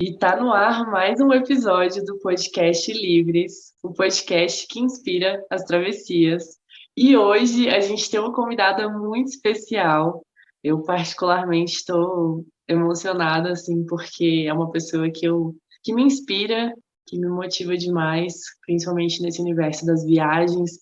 E tá no ar mais um episódio do podcast Livres, o podcast que inspira as travessias. E hoje a gente tem uma convidada muito especial. Eu particularmente estou emocionada assim, porque é uma pessoa que me inspira, que me motiva demais, principalmente nesse universo das viagens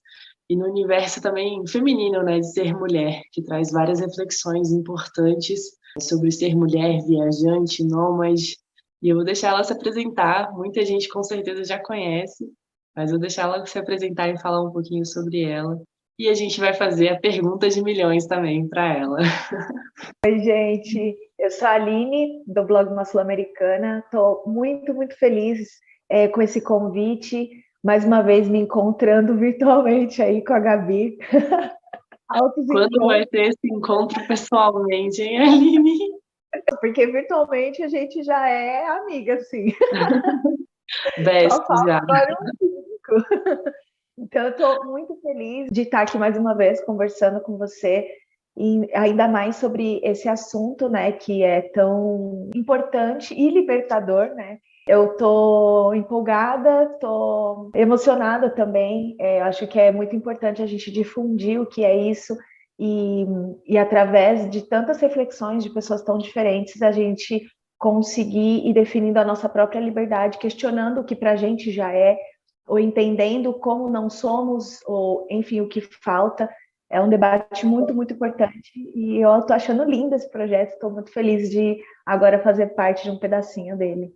e no universo também feminino, né, de ser mulher, que traz várias reflexões importantes sobre ser mulher, viajante, nômade. E eu vou deixar ela se apresentar. Muita gente com certeza já conhece, mas vou deixar ela se apresentar e falar um pouquinho sobre ela. E a gente vai fazer a pergunta de milhões também para ela. Oi, gente. Eu sou a Aline, do blog Uma Sul-Americana. Estou muito, muito feliz com esse convite. Mais uma vez me encontrando virtualmente aí com a Gabi. Altos Quando vai encontros, ter esse encontro pessoalmente, hein, Aline? porque virtualmente a gente já é amiga, assim. Best Só falta já. agora um cinco. Então, eu estou muito feliz de estar aqui mais uma vez conversando com você, e ainda mais sobre esse assunto, né, que é tão importante e libertador, né? Eu estou empolgada, estou emocionada também. Acho que é muito importante a gente difundir o que é isso e, e através de tantas reflexões de pessoas tão diferentes, a gente conseguir ir definindo a nossa própria liberdade, questionando o que para a gente já é, ou entendendo como não somos, ou enfim, o que falta. É um debate muito, muito importante e eu estou achando lindo esse projeto, estou muito feliz de agora fazer parte de um pedacinho dele.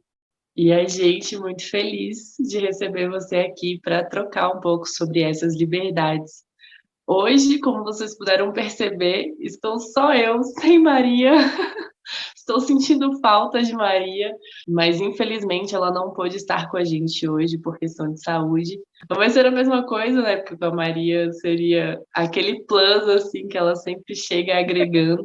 E a gente muito feliz de receber você aqui para trocar um pouco sobre essas liberdades. Hoje, como vocês puderam perceber, estou só eu, sem Maria. Estou sentindo falta de Maria, mas infelizmente ela não pôde estar com a gente hoje por questão de saúde. Não vai ser a mesma coisa, né? Porque com a Maria seria aquele plus assim que ela sempre chega agregando,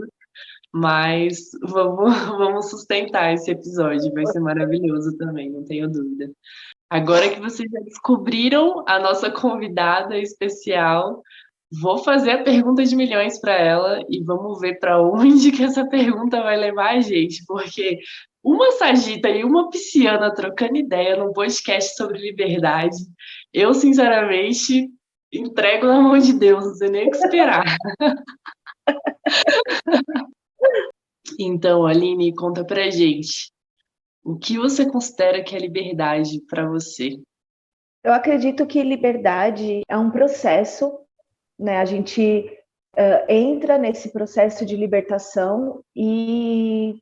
mas vamos sustentar esse episódio, vai ser maravilhoso também, não tenho dúvida. Agora que vocês já descobriram a nossa convidada especial, vou fazer a pergunta de milhões para ela e vamos ver para onde que essa pergunta vai levar a gente, porque uma sagita e uma pisciana trocando ideia num podcast sobre liberdade, eu sinceramente entrego na mão de Deus, não sei nem o que esperar. Então, Aline, conta pra gente, o que você considera que é liberdade para você? Eu acredito que liberdade é um processo, né? A gente entra nesse processo de libertação e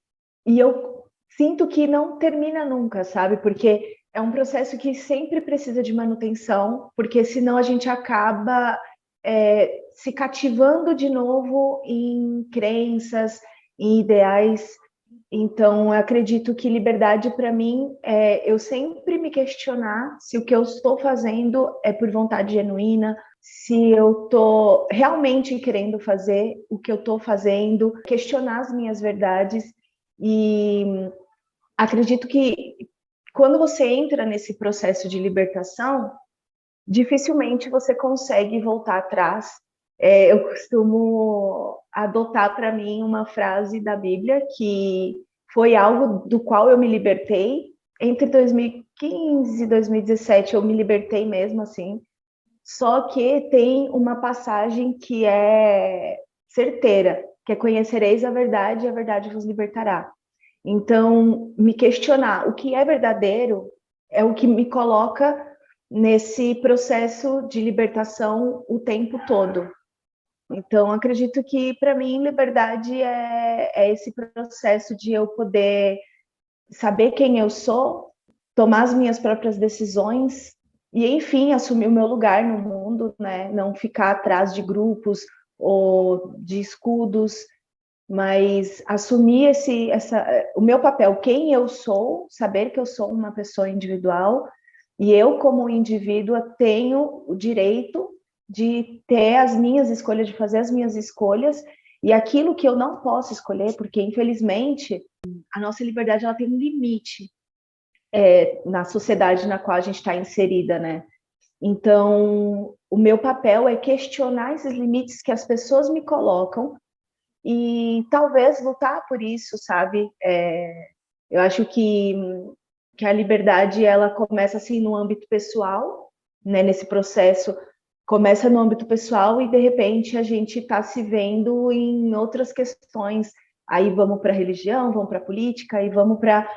eu sinto que não termina nunca, sabe? Porque é um processo que sempre precisa de manutenção, porque senão a gente acaba se cativando de novo em crenças, em ideais. Então, eu acredito que liberdade para mim é eu sempre me questionar se o que eu estou fazendo é por vontade genuína, se eu estou realmente querendo fazer o que eu estou fazendo, questionar as minhas verdades. E acredito que quando você entra nesse processo de libertação, dificilmente você consegue voltar atrás. Eu costumo adotar para mim uma frase da Bíblia que foi algo do qual eu me libertei entre 2015 e 2017. Eu me libertei mesmo assim. Só que tem uma passagem que é certeira, que é conhecereis a verdade e a verdade vos libertará. Então, me questionar o que é verdadeiro é o que me coloca nesse processo de libertação o tempo todo. Então, acredito que, para mim, liberdade é esse processo de eu poder saber quem eu sou, tomar as minhas próprias decisões e, enfim, assumir o meu lugar no mundo, né? Não ficar atrás de grupos ou de escudos, mas assumir o meu papel, quem eu sou, saber que eu sou uma pessoa individual e eu, como indivídua, tenho o direito de ter as minhas escolhas, de fazer as minhas escolhas, e aquilo que eu não posso escolher, porque infelizmente a nossa liberdade ela tem um limite na sociedade na qual a gente está inserida, né? Então, o meu papel é questionar esses limites que as pessoas me colocam e talvez lutar por isso, sabe? Eu acho que que a liberdade ela começa assim no âmbito pessoal, né? Nesse processo começa no âmbito pessoal e de repente a gente está se vendo em outras questões. Aí vamos para a religião, vamos para a política, aí vamos para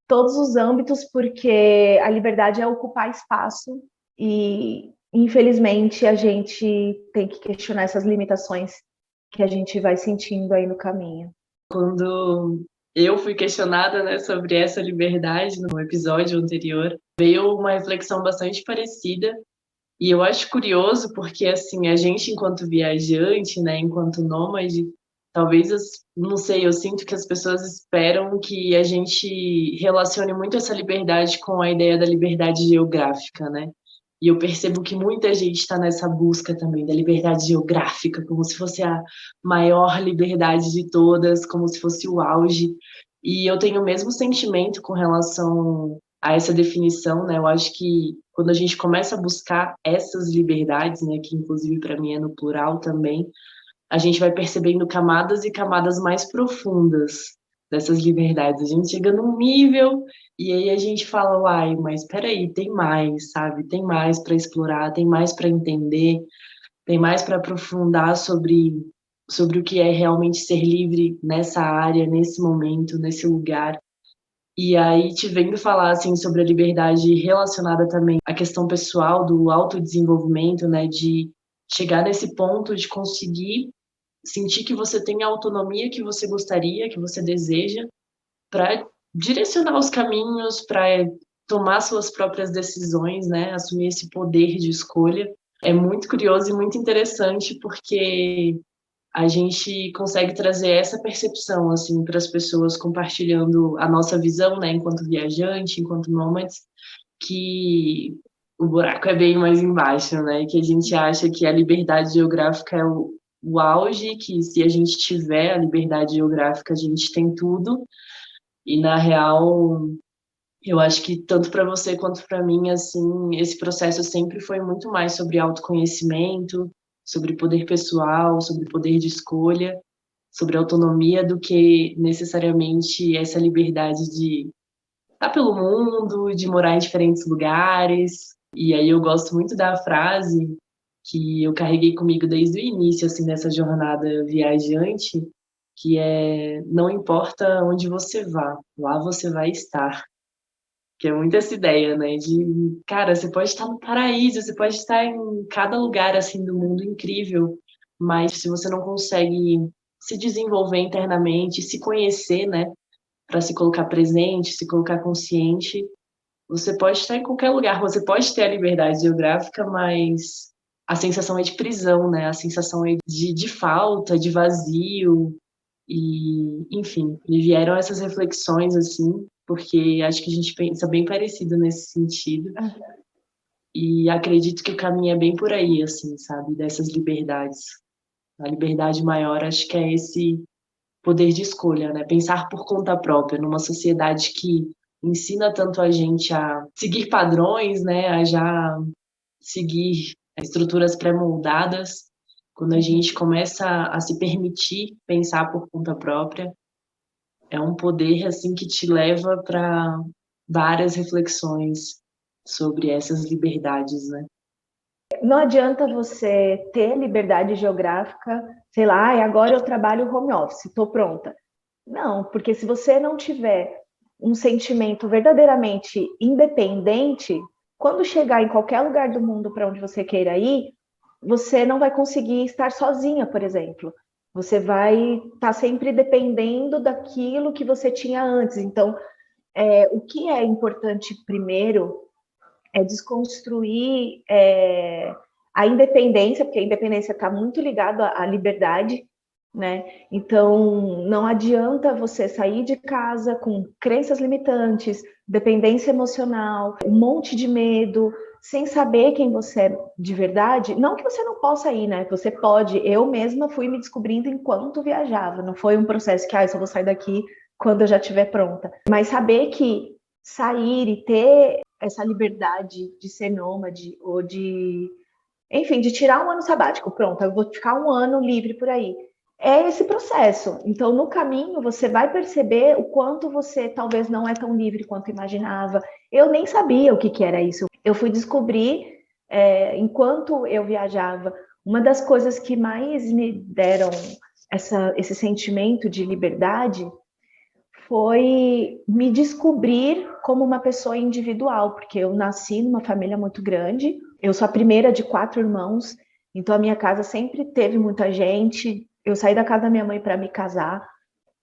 todos os âmbitos, porque a liberdade é ocupar espaço e infelizmente a gente tem que questionar essas limitações que a gente vai sentindo aí no caminho. Quando eu fui questionada, né, sobre essa liberdade no episódio anterior, veio uma reflexão bastante parecida. E eu acho curioso porque, assim, a gente, enquanto viajante, né, enquanto nômade, talvez, não sei, eu sinto que as pessoas esperam que a gente relacione muito essa liberdade com a ideia da liberdade geográfica, né? E eu percebo que muita gente está nessa busca também da liberdade geográfica, como se fosse a maior liberdade de todas, como se fosse o auge. E eu tenho o mesmo sentimento com relação a essa definição, né? Eu acho que quando a gente começa a buscar essas liberdades, né, que inclusive para mim é no plural também, a gente vai percebendo camadas e camadas mais profundas dessas liberdades. A gente chega num nível e aí a gente fala, uai, mas espera aí, tem mais, sabe? Tem mais para explorar, tem mais para entender, tem mais para aprofundar sobre o que é realmente ser livre nessa área, nesse momento, nesse lugar. E aí, te vendo falar assim sobre a liberdade relacionada também à questão pessoal do autodesenvolvimento, né, de chegar nesse ponto de conseguir sentir que você tem a autonomia que você gostaria, que você deseja, para direcionar os caminhos, para tomar suas próprias decisões, né, assumir esse poder de escolha. É muito curioso e muito interessante porque a gente consegue trazer essa percepção assim para as pessoas compartilhando a nossa visão, né, enquanto viajante, enquanto nômades, que o buraco é bem mais embaixo, né, que a gente acha que a liberdade geográfica é o auge, que se a gente tiver a liberdade geográfica, a gente tem tudo, e na real, eu acho que tanto para você quanto para mim, assim, esse processo sempre foi muito mais sobre autoconhecimento, sobre poder pessoal, sobre poder de escolha, sobre autonomia, do que necessariamente essa liberdade de estar pelo mundo, de morar em diferentes lugares. E aí eu gosto muito da frase que eu carreguei comigo desde o início, assim, dessa jornada viajante, que é: não importa onde você vá, lá você vai estar. Que é muito essa ideia, né? De, cara, você pode estar no paraíso, você pode estar em cada lugar, assim, do mundo incrível, mas se você não consegue se desenvolver internamente, se conhecer, né? Para se colocar presente, se colocar consciente, você pode estar em qualquer lugar, você pode ter a liberdade geográfica, mas a sensação é de prisão, né? A sensação é de falta, de vazio, e, enfim, me vieram essas reflexões, assim, porque acho que a gente pensa bem parecido nesse sentido. E acredito que o caminho é bem por aí, assim, sabe? Dessas liberdades. A liberdade maior, acho que é esse poder de escolha, né? Pensar por conta própria, numa sociedade que ensina tanto a gente a seguir padrões, né? A já seguir estruturas pré-moldadas. Quando a gente começa a se permitir pensar por conta própria, é um poder assim que te leva para várias reflexões sobre essas liberdades, né? Não adianta você ter liberdade geográfica, sei lá, e agora eu trabalho home office, estou pronta. Não, porque se você não tiver um sentimento verdadeiramente independente, quando chegar em qualquer lugar do mundo para onde você queira ir, você não vai conseguir estar sozinha, por exemplo. Você vai estar sempre dependendo daquilo que você tinha antes. Então, o que é importante primeiro é desconstruir a independência, porque a independência está muito ligada à liberdade, né? Então, não adianta você sair de casa com crenças limitantes, dependência emocional, um monte de medo, sem saber quem você é de verdade. Não que você não possa ir, né? Você pode. Eu mesma fui me descobrindo enquanto viajava. Não foi um processo que, eu só vou sair daqui quando eu já estiver pronta. Mas saber que sair e ter essa liberdade de ser nômade ou de, enfim, de tirar um ano sabático. Pronto, eu vou ficar um ano livre por aí. é esse processo. Então, no caminho, você vai perceber o quanto você talvez não é tão livre quanto imaginava. Eu nem sabia o que, que era isso. Eu fui descobrir, enquanto eu viajava, uma das coisas que mais me deram esse sentimento de liberdade foi me descobrir como uma pessoa individual, porque eu nasci numa família muito grande, eu sou a primeira de 4 irmãos, então a minha casa sempre teve muita gente. Eu saí da casa da minha mãe para me casar,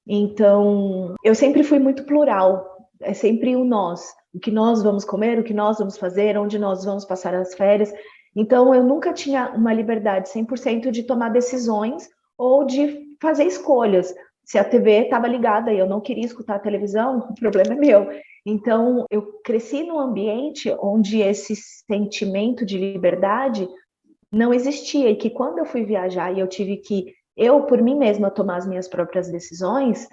então eu sempre fui muito plural, é sempre o nós, o que nós vamos comer, o que nós vamos fazer, onde nós vamos passar as férias. Então eu nunca tinha uma liberdade 100% de tomar decisões ou de fazer escolhas. Se a TV estava ligada e eu não queria escutar a televisão, o problema é meu. Então eu cresci num ambiente onde esse sentimento de liberdade não existia, e que quando eu fui viajar e eu tive que, eu por mim mesma, tomar as minhas próprias decisões,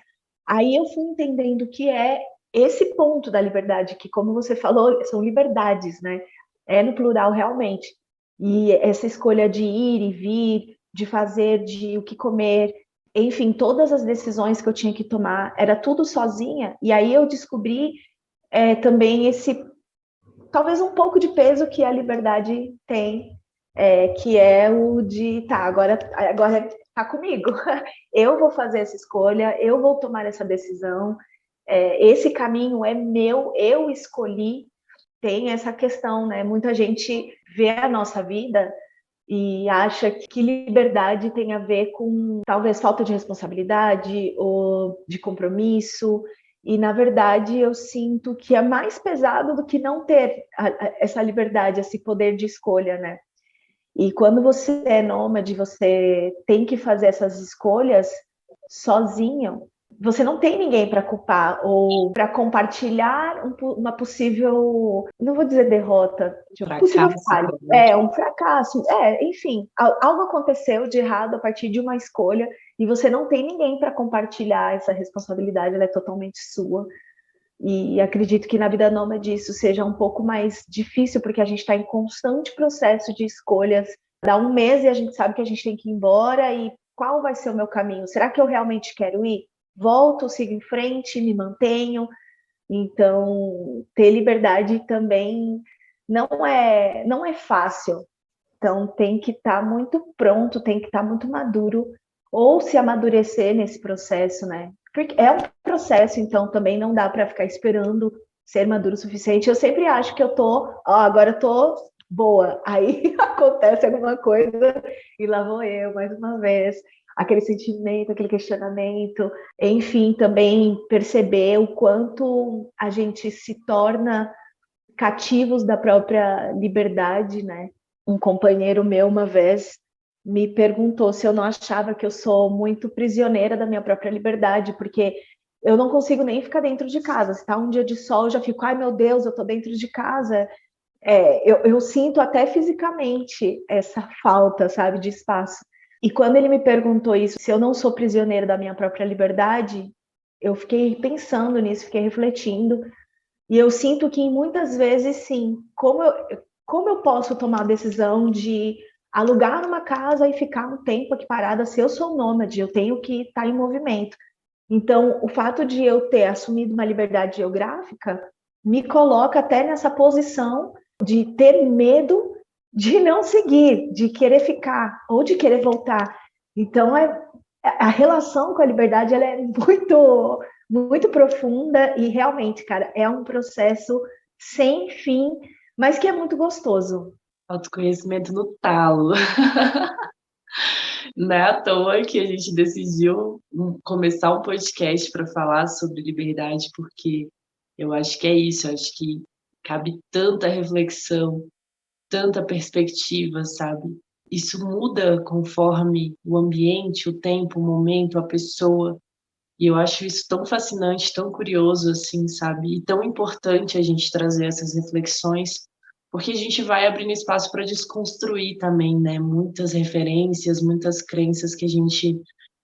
aí eu fui entendendo que é esse ponto da liberdade, que como você falou, são liberdades, né? É no plural realmente. E essa escolha de ir e vir, de fazer, de o que comer, enfim, todas as decisões que eu tinha que tomar, era tudo sozinha. E aí eu descobri também esse, talvez um pouco de peso que a liberdade tem, que é o de, tá, agora tá comigo. Eu vou fazer essa escolha, eu vou tomar essa decisão, esse caminho é meu, eu escolhi. Tem essa questão, né? Muita gente vê a nossa vida e acha que liberdade tem a ver com talvez falta de responsabilidade ou de compromisso. E na verdade eu sinto que é mais pesado do que não ter essa liberdade, esse poder de escolha, né? E quando você é nômade, você tem que fazer essas escolhas sozinho. Você não tem ninguém para culpar ou para compartilhar uma possível, não vou dizer derrota, possível Fracasso, falha. talvez. Um fracasso. Enfim, algo aconteceu de errado a partir de uma escolha e você não tem ninguém para compartilhar essa responsabilidade, ela é totalmente sua. E acredito que na vida nômade isso seja um pouco mais difícil, porque a gente está em constante processo de escolhas. Dá um mês e a gente sabe que a gente tem que ir embora, e qual vai ser o meu caminho? Será que eu realmente quero ir? Volto, sigo em frente, me mantenho? Então, ter liberdade também não é fácil. Então, tem que estar muito pronto, tem que estar muito maduro, ou se amadurecer nesse processo, né? Porque é um processo, então também não dá para ficar esperando ser maduro o suficiente. Eu sempre acho que eu tô, agora eu tô boa. Aí acontece alguma coisa e lá vou eu mais uma vez. Aquele sentimento, aquele questionamento, enfim, também perceber o quanto a gente se torna cativos da própria liberdade, né? Um companheiro meu uma vez me perguntou se eu não achava que eu sou muito prisioneira da minha própria liberdade, porque eu não consigo nem ficar dentro de casa. Se tá um dia de sol, eu já fico, ai meu Deus, eu tô dentro de casa. Eu sinto até fisicamente essa falta, sabe, de espaço. E quando ele me perguntou isso, se eu não sou prisioneira da minha própria liberdade, eu fiquei pensando nisso, fiquei refletindo. E eu sinto que muitas vezes, sim, como eu posso tomar a decisão de alugar uma casa e ficar um tempo aqui parada se eu sou nômade, eu tenho que estar em movimento. Então, o fato de eu ter assumido uma liberdade geográfica me coloca até nessa posição de ter medo de não seguir, de querer ficar ou de querer voltar. Então, a relação com a liberdade ela é muito profunda e realmente, cara, é um processo sem fim, mas que é muito gostoso. Autoconhecimento no talo. Não é à toa que a gente decidiu começar um podcast para falar sobre liberdade, porque eu acho que é isso, eu acho que cabe tanta reflexão, tanta perspectiva, sabe? Isso muda conforme o ambiente, o tempo, o momento, a pessoa. E eu acho isso tão fascinante, tão curioso, assim, sabe? E tão importante a gente trazer essas reflexões, porque a gente vai abrindo espaço para desconstruir também, né? Muitas referências, muitas crenças que a gente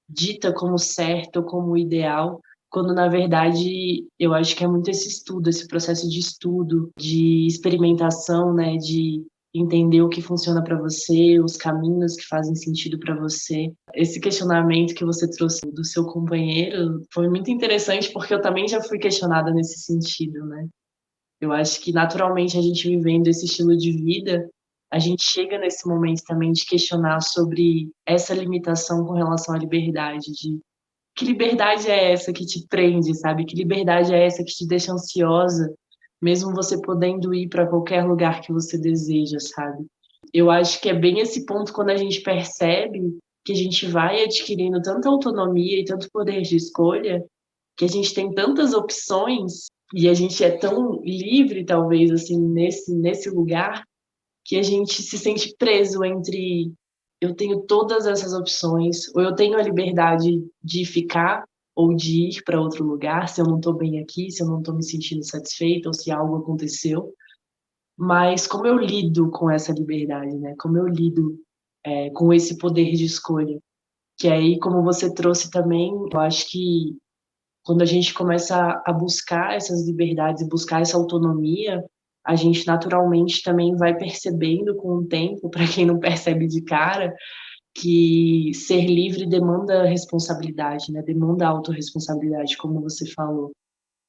dita como certo, como ideal, quando na verdade eu acho que é muito esse estudo, esse processo de estudo, de experimentação, né? De entender o que funciona para você, os caminhos que fazem sentido para você. Esse questionamento que você trouxe do seu companheiro foi muito interessante, porque eu também já fui questionada nesse sentido, né? Eu acho que naturalmente a gente vivendo esse estilo de vida, a gente chega nesse momento também de questionar sobre essa limitação com relação à liberdade, de que liberdade é essa que te prende, sabe? Que liberdade é essa que te deixa ansiosa, mesmo você podendo ir para qualquer lugar que você deseja, sabe? Eu acho que é bem esse ponto quando a gente percebe que a gente vai adquirindo tanta autonomia e tanto poder de escolha, que a gente tem tantas opções e a gente é tão livre, talvez, assim, nesse lugar, que a gente se sente preso entre eu tenho todas essas opções, ou eu tenho a liberdade de ficar ou de ir para outro lugar, se eu não estou bem aqui, se eu não estou me sentindo satisfeita, ou se algo aconteceu. Mas como eu lido com essa liberdade, né? Como eu lido com esse poder de escolha? Que aí, como você trouxe também, eu acho que quando a gente começa a buscar essas liberdades e buscar essa autonomia, a gente naturalmente também vai percebendo com o tempo, para quem não percebe de cara, que ser livre demanda responsabilidade, né? Demanda autorresponsabilidade, como você falou.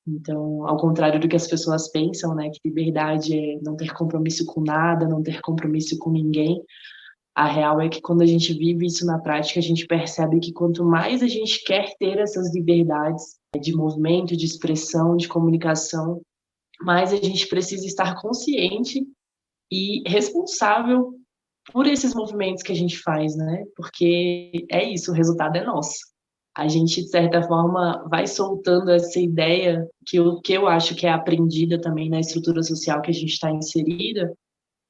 Então, ao contrário do que as pessoas pensam, né, que liberdade é não ter compromisso com nada, não ter compromisso com ninguém, a real é que quando a gente vive isso na prática, a gente percebe que quanto mais a gente quer ter essas liberdades de movimento, de expressão, de comunicação, mais a gente precisa estar consciente e responsável por esses movimentos que a gente faz, né? Porque é isso, o resultado é nosso. A gente, de certa forma, vai soltando essa ideia que eu acho que é aprendida também na estrutura social que a gente está inserida,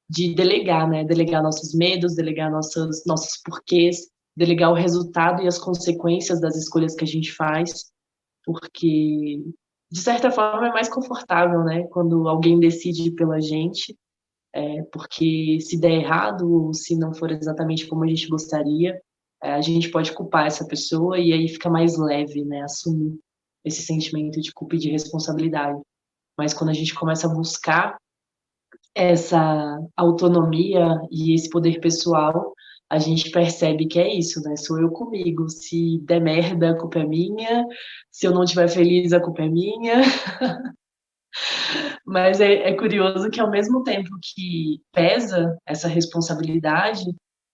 de delegar, né? Delegar nossos medos, delegar nossos porquês, delegar o resultado e as consequências das escolhas que a gente faz, porque, de certa forma, é mais confortável, né? Quando alguém decide pela gente, porque se der errado ou se não for exatamente como a gente gostaria, a gente pode culpar essa pessoa e aí fica mais leve, né, assumir esse sentimento de culpa e de responsabilidade. Mas quando a gente começa a buscar essa autonomia e esse poder pessoal, a gente percebe que é isso, né? Sou eu comigo. Se der merda, a culpa é minha. Se eu não estiver feliz, a culpa é minha. Mas é curioso que, ao mesmo tempo que pesa essa responsabilidade,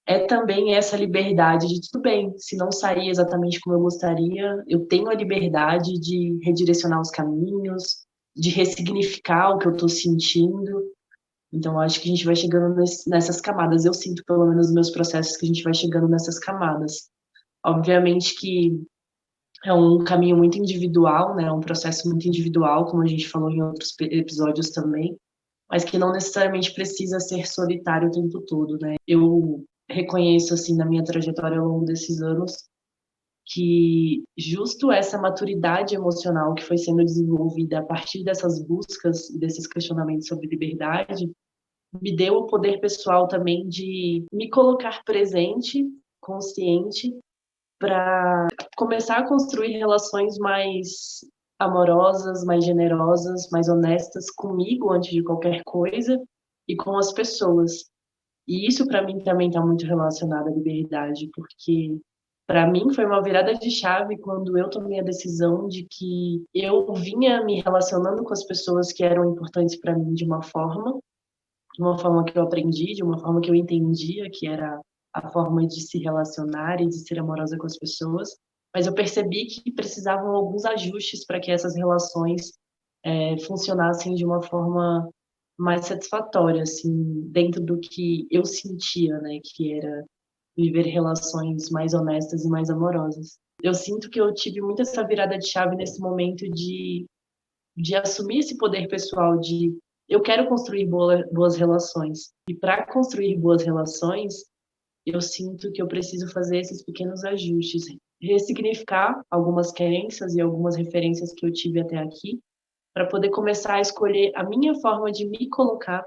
é também essa liberdade de tudo bem, se não sair exatamente como eu gostaria, eu tenho a liberdade de redirecionar os caminhos, de ressignificar o que eu estou sentindo. Então, acho que a gente vai chegando nessas camadas. Eu sinto, pelo menos, nos meus processos, que a gente vai chegando nessas camadas. Obviamente que é um caminho muito individual, né? É um processo muito individual, como a gente falou em outros episódios também, mas que não necessariamente precisa ser solitário o tempo todo, né? Eu reconheço, assim, na minha trajetória ao longo desses anos, que justo essa maturidade emocional que foi sendo desenvolvida a partir dessas buscas e desses questionamentos sobre liberdade, me deu o poder pessoal também de me colocar presente, consciente, para começar a construir relações mais amorosas, mais generosas, mais honestas comigo antes de qualquer coisa e com as pessoas. E isso para mim também está muito relacionado à liberdade, porque para mim foi uma virada de chave quando eu tomei a decisão de que eu vinha me relacionando com as pessoas que eram importantes para mim de uma forma que eu aprendi, de uma forma que eu entendia, que era a forma de se relacionar e de ser amorosa com as pessoas, mas eu percebi que precisavam alguns ajustes para que essas relações funcionassem de uma forma mais satisfatória, assim, dentro do que eu sentia, né, que era viver relações mais honestas e mais amorosas. Eu sinto que eu tive muito essa virada de chave nesse momento de assumir esse poder pessoal de eu quero construir boas relações. E para construir boas relações, eu sinto que eu preciso fazer esses pequenos ajustes, ressignificar algumas crenças e algumas referências que eu tive até aqui, para poder começar a escolher a minha forma de me colocar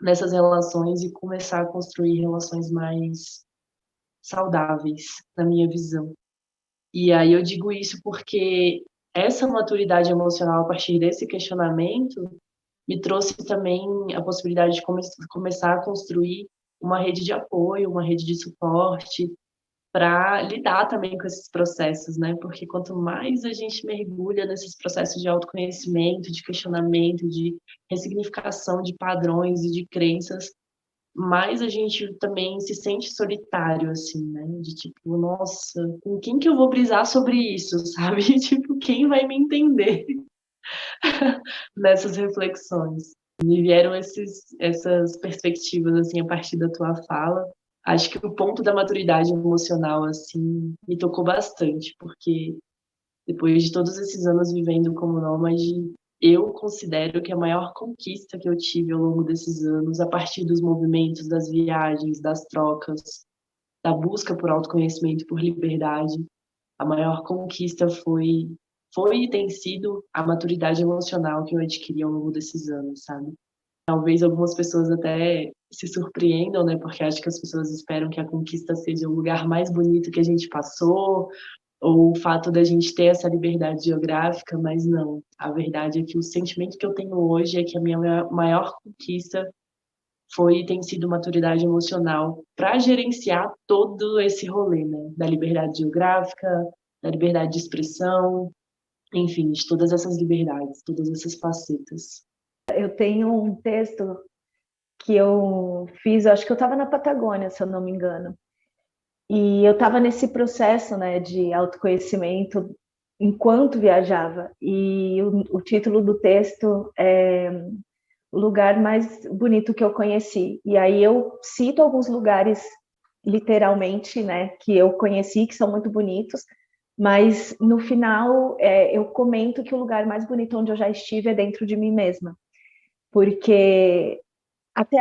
nessas relações e começar a construir relações mais saudáveis, na minha visão. E aí eu digo isso porque essa maturidade emocional a partir desse questionamento me trouxe também a possibilidade de começar a construir uma rede de apoio, uma rede de suporte, para lidar também com esses processos, né? Porque quanto mais a gente mergulha nesses processos de autoconhecimento, de questionamento, de ressignificação de padrões e de crenças, mais a gente também se sente solitário, assim, né? De tipo, nossa, com quem que eu vou brisar sobre isso, sabe? Tipo, quem vai me entender nessas reflexões? Me vieram essas perspectivas, assim, a partir da tua fala. Acho que o ponto da maturidade emocional, assim, me tocou bastante, porque depois de todos esses anos vivendo como nômade, eu considero que a maior conquista que eu tive ao longo desses anos, a partir dos movimentos, das viagens, das trocas, da busca por autoconhecimento e por liberdade, a maior conquista foi e tem sido a maturidade emocional que eu adquiri ao longo desses anos, sabe? Talvez algumas pessoas até se surpreendam, né? Porque acho que as pessoas esperam que a conquista seja o lugar mais bonito que a gente passou, ou o fato da gente ter essa liberdade geográfica, mas não. A verdade é que o sentimento que eu tenho hoje é que a minha maior conquista foi e tem sido maturidade emocional para gerenciar todo esse rolê, né? Da liberdade geográfica, da liberdade de expressão, enfim, de todas essas liberdades, todas essas facetas. Eu tenho um texto que eu fiz, acho que eu estava na Patagônia, se eu não me engano. E eu estava nesse processo, né, de autoconhecimento enquanto viajava. E o título do texto é O Lugar Mais Bonito que Eu Conheci. E aí eu cito alguns lugares, literalmente, né, que eu conheci, que são muito bonitos, mas no final eu comento que o lugar mais bonito onde eu já estive é dentro de mim mesma. Porque até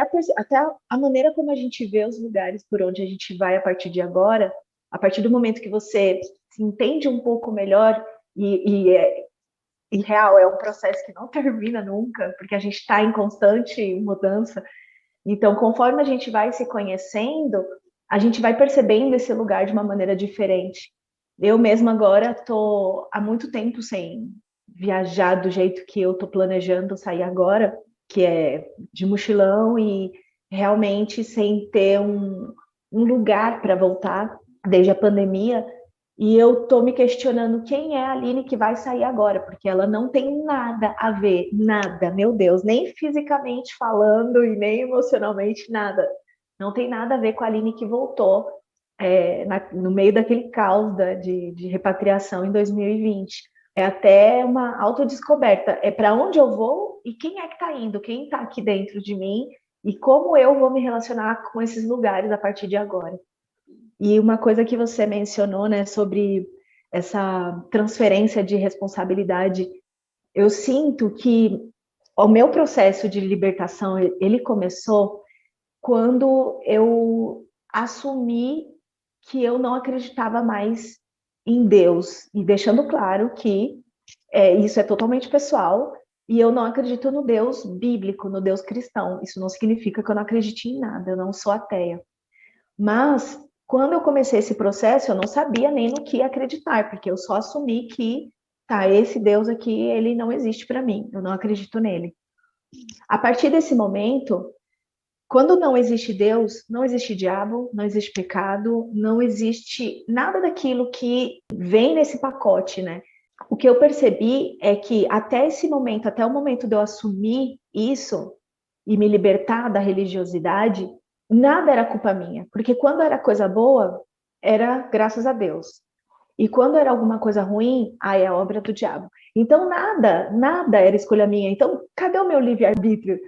a maneira como a gente vê os lugares por onde a gente vai a partir de agora, a partir do momento que você se entende um pouco melhor, e real, é um processo que não termina nunca, porque a gente está em constante mudança. Então, conforme a gente vai se conhecendo, a gente vai percebendo esse lugar de uma maneira diferente. Eu mesma agora estou há muito tempo sem viajar do jeito que eu estou planejando sair agora, que é de mochilão e realmente sem ter um lugar para voltar desde a pandemia. E eu estou me questionando quem é a Aline que vai sair agora, porque ela não tem nada a ver, nada, meu Deus, nem fisicamente falando e nem emocionalmente, nada. Não tem nada a ver com a Aline que voltou no meio daquele caos de repatriação em 2020. É até uma autodescoberta. É para onde eu vou e quem é que está indo, quem está aqui dentro de mim e como eu vou me relacionar com esses lugares a partir de agora. E uma coisa que você mencionou, né, sobre essa transferência de responsabilidade, eu sinto que o meu processo de libertação, ele começou quando eu assumi que eu não acreditava mais em Deus, e deixando claro que isso é totalmente pessoal, e eu não acredito no Deus bíblico, no Deus cristão. Isso não significa que eu não acredite em nada, eu não sou ateia. Mas, quando eu comecei esse processo, eu não sabia nem no que acreditar, porque eu só assumi que, tá, esse Deus aqui, ele não existe para mim, eu não acredito nele. A partir desse momento, quando não existe Deus, não existe diabo, não existe pecado, não existe nada daquilo que vem nesse pacote, né? O que eu percebi é que até esse momento, até o momento de eu assumir isso e me libertar da religiosidade, nada era culpa minha, porque quando era coisa boa, era graças a Deus. E quando era alguma coisa ruim, aí é obra do diabo. Então nada era escolha minha. Então, cadê o meu livre-arbítrio?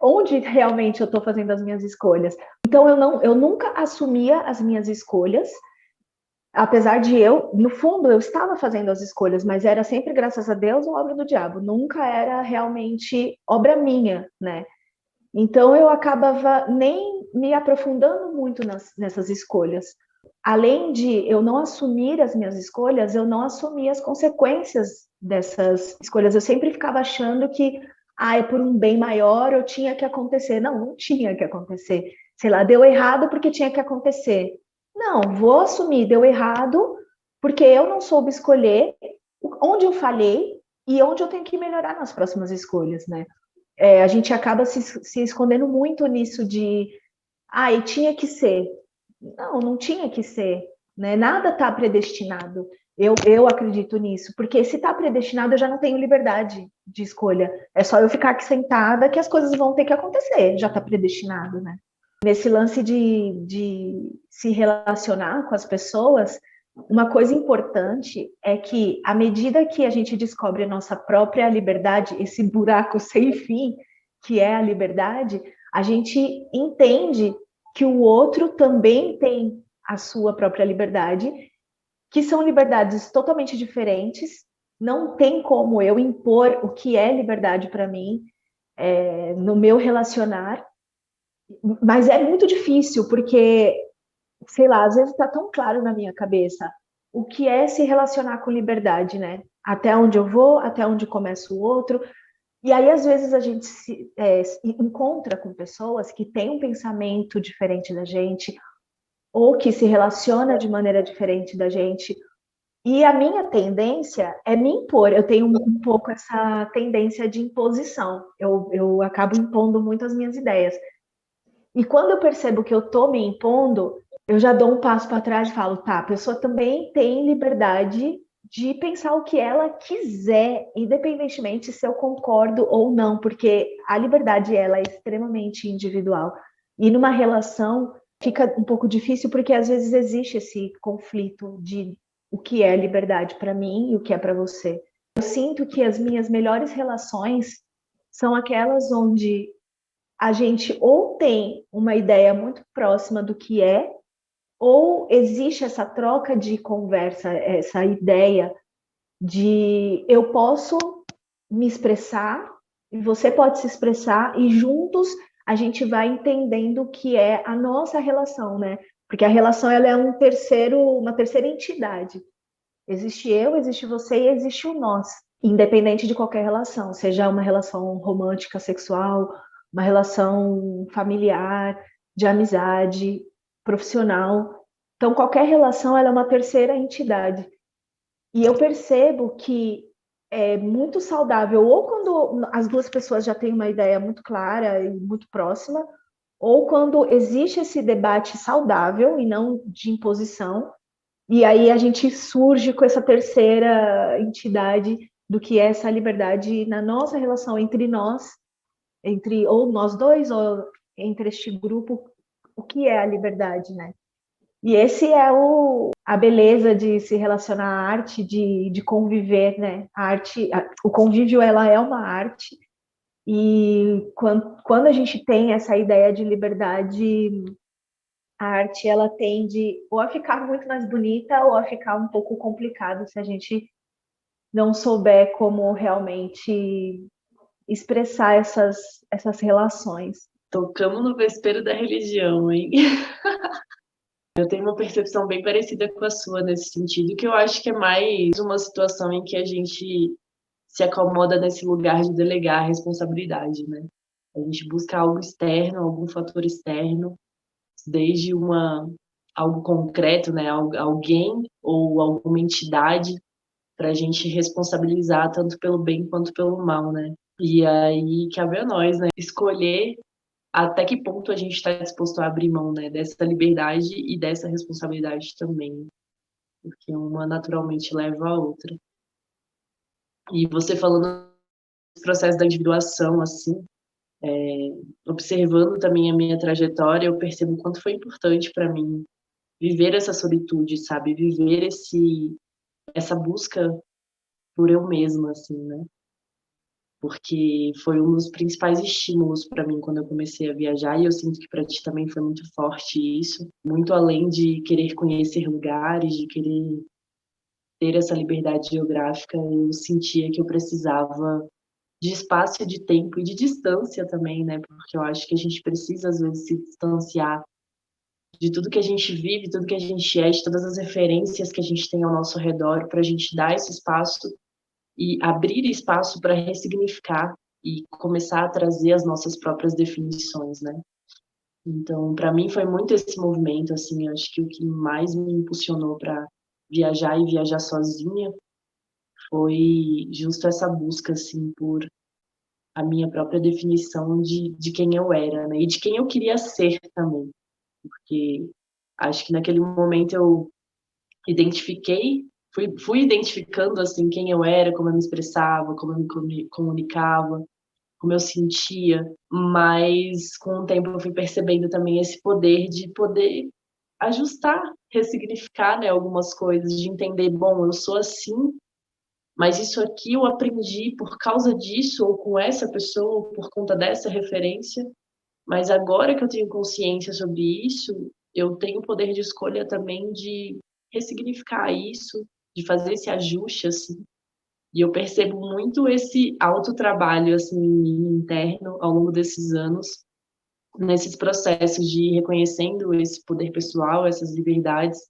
Onde realmente eu estou fazendo as minhas escolhas? Então eu nunca assumia as minhas escolhas, apesar de no fundo, eu estava fazendo as escolhas, mas era sempre graças a Deus ou obra do diabo. Nunca era realmente obra minha, né? Então eu acabava nem me aprofundando muito nessas escolhas. Além de eu não assumir as minhas escolhas, eu não assumia as consequências dessas escolhas. Eu sempre ficava achando que, é por um bem maior, eu tinha que acontecer. Não, não tinha que acontecer. Sei lá, deu errado porque tinha que acontecer. Não, vou assumir, deu errado porque eu não soube escolher onde eu falhei e onde eu tenho que melhorar nas próximas escolhas, né? a gente acaba se escondendo muito nisso de, e tinha que ser. Não, não tinha que ser, né? Nada está predestinado. Eu acredito nisso, porque se está predestinado, eu já não tenho liberdade de escolha. É só eu ficar aqui sentada que as coisas vão ter que acontecer, já está predestinado, né? Nesse lance de se relacionar com as pessoas, uma coisa importante é que, à medida que a gente descobre a nossa própria liberdade, esse buraco sem fim, que é a liberdade, a gente entende que o outro também tem a sua própria liberdade, que são liberdades totalmente diferentes. Não tem como eu impor o que é liberdade para mim no meu relacionar, mas é muito difícil, porque, sei lá, às vezes está tão claro na minha cabeça o que é se relacionar com liberdade, né? Até onde eu vou, até onde começa o outro. E aí, às vezes, a gente se encontra com pessoas que têm um pensamento diferente da gente, ou que se relaciona de maneira diferente da gente. E a minha tendência é me impor. Eu tenho um pouco essa tendência de imposição. Eu acabo impondo muito as minhas ideias. E quando eu percebo que eu estou me impondo, eu já dou um passo para trás e falo, tá, a pessoa também tem liberdade de pensar o que ela quiser, independentemente se eu concordo ou não, porque a liberdade ela é extremamente individual. E numa relação fica um pouco difícil porque às vezes existe esse conflito de o que é liberdade para mim e o que é para você. Eu sinto que as minhas melhores relações são aquelas onde a gente ou tem uma ideia muito próxima do que é, ou existe essa troca de conversa, essa ideia de eu posso me expressar e você pode se expressar e juntos a gente vai entendendo o que é a nossa relação, né? Porque a relação ela é uma terceira entidade. Existe eu, existe você e existe o nós, independente de qualquer relação, seja uma relação romântica, sexual, uma relação familiar, de amizade, profissional. Então, qualquer relação ela é uma terceira entidade. E eu percebo que é muito saudável, ou quando as duas pessoas já têm uma ideia muito clara e muito próxima, ou quando existe esse debate saudável e não de imposição, e aí a gente surge com essa terceira entidade do que é essa liberdade na nossa relação entre nós, entre ou nós dois, ou entre este grupo, o que é a liberdade, né? E esse é a beleza de se relacionar à arte, de conviver, né? A arte, o convívio, ela é uma arte, e quando a gente tem essa ideia de liberdade, a arte ela tende ou a ficar muito mais bonita ou a ficar um pouco complicado se a gente não souber como realmente expressar essas relações. Tocamos no vespeiro da religião, hein? Eu tenho uma percepção bem parecida com a sua nesse sentido, que eu acho que é mais uma situação em que a gente se acomoda nesse lugar de delegar a responsabilidade, né? A gente busca algo externo, algum fator externo, desde algo concreto, né? Alguém ou alguma entidade para a gente responsabilizar tanto pelo bem quanto pelo mal, né? E aí cabe a nós, né? Escolher até que ponto a gente está disposto a abrir mão, né? Dessa liberdade e dessa responsabilidade também, porque uma naturalmente leva a outra. E você falando do processo da individuação, assim, observando também a minha trajetória, eu percebo o quanto foi importante para mim viver essa solitude, sabe? Viver essa busca por eu mesma, assim, né? Porque foi um dos principais estímulos para mim quando eu comecei a viajar, e eu sinto que para ti também foi muito forte isso, muito além de querer conhecer lugares, de querer ter essa liberdade geográfica, eu sentia que eu precisava de espaço, de tempo e de distância também, né? Porque eu acho que a gente precisa às vezes se distanciar de tudo que a gente vive, tudo que a gente é, de todas as referências que a gente tem ao nosso redor, para a gente dar esse espaço e abrir espaço para ressignificar e começar a trazer as nossas próprias definições, né? Então, para mim foi muito esse movimento, assim, eu acho que o que mais me impulsionou para viajar e viajar sozinha foi justo essa busca, assim, por a minha própria definição de quem eu era, né? E de quem eu queria ser também. Porque acho que naquele momento eu identifiquei, fui identificando assim quem eu era, como eu me expressava, como eu me comunicava, como eu sentia, mas com o tempo eu fui percebendo também esse poder de poder ajustar, ressignificar, né, algumas coisas, de entender, bom, eu sou assim, mas isso aqui eu aprendi por causa disso, ou com essa pessoa, ou por conta dessa referência, mas agora que eu tenho consciência sobre isso, eu tenho o poder de escolha também de ressignificar isso, de fazer esse ajuste, assim. E eu percebo muito esse autotrabalho, assim, em mim, interno, ao longo desses anos, nesses processos de ir reconhecendo esse poder pessoal, essas liberdades,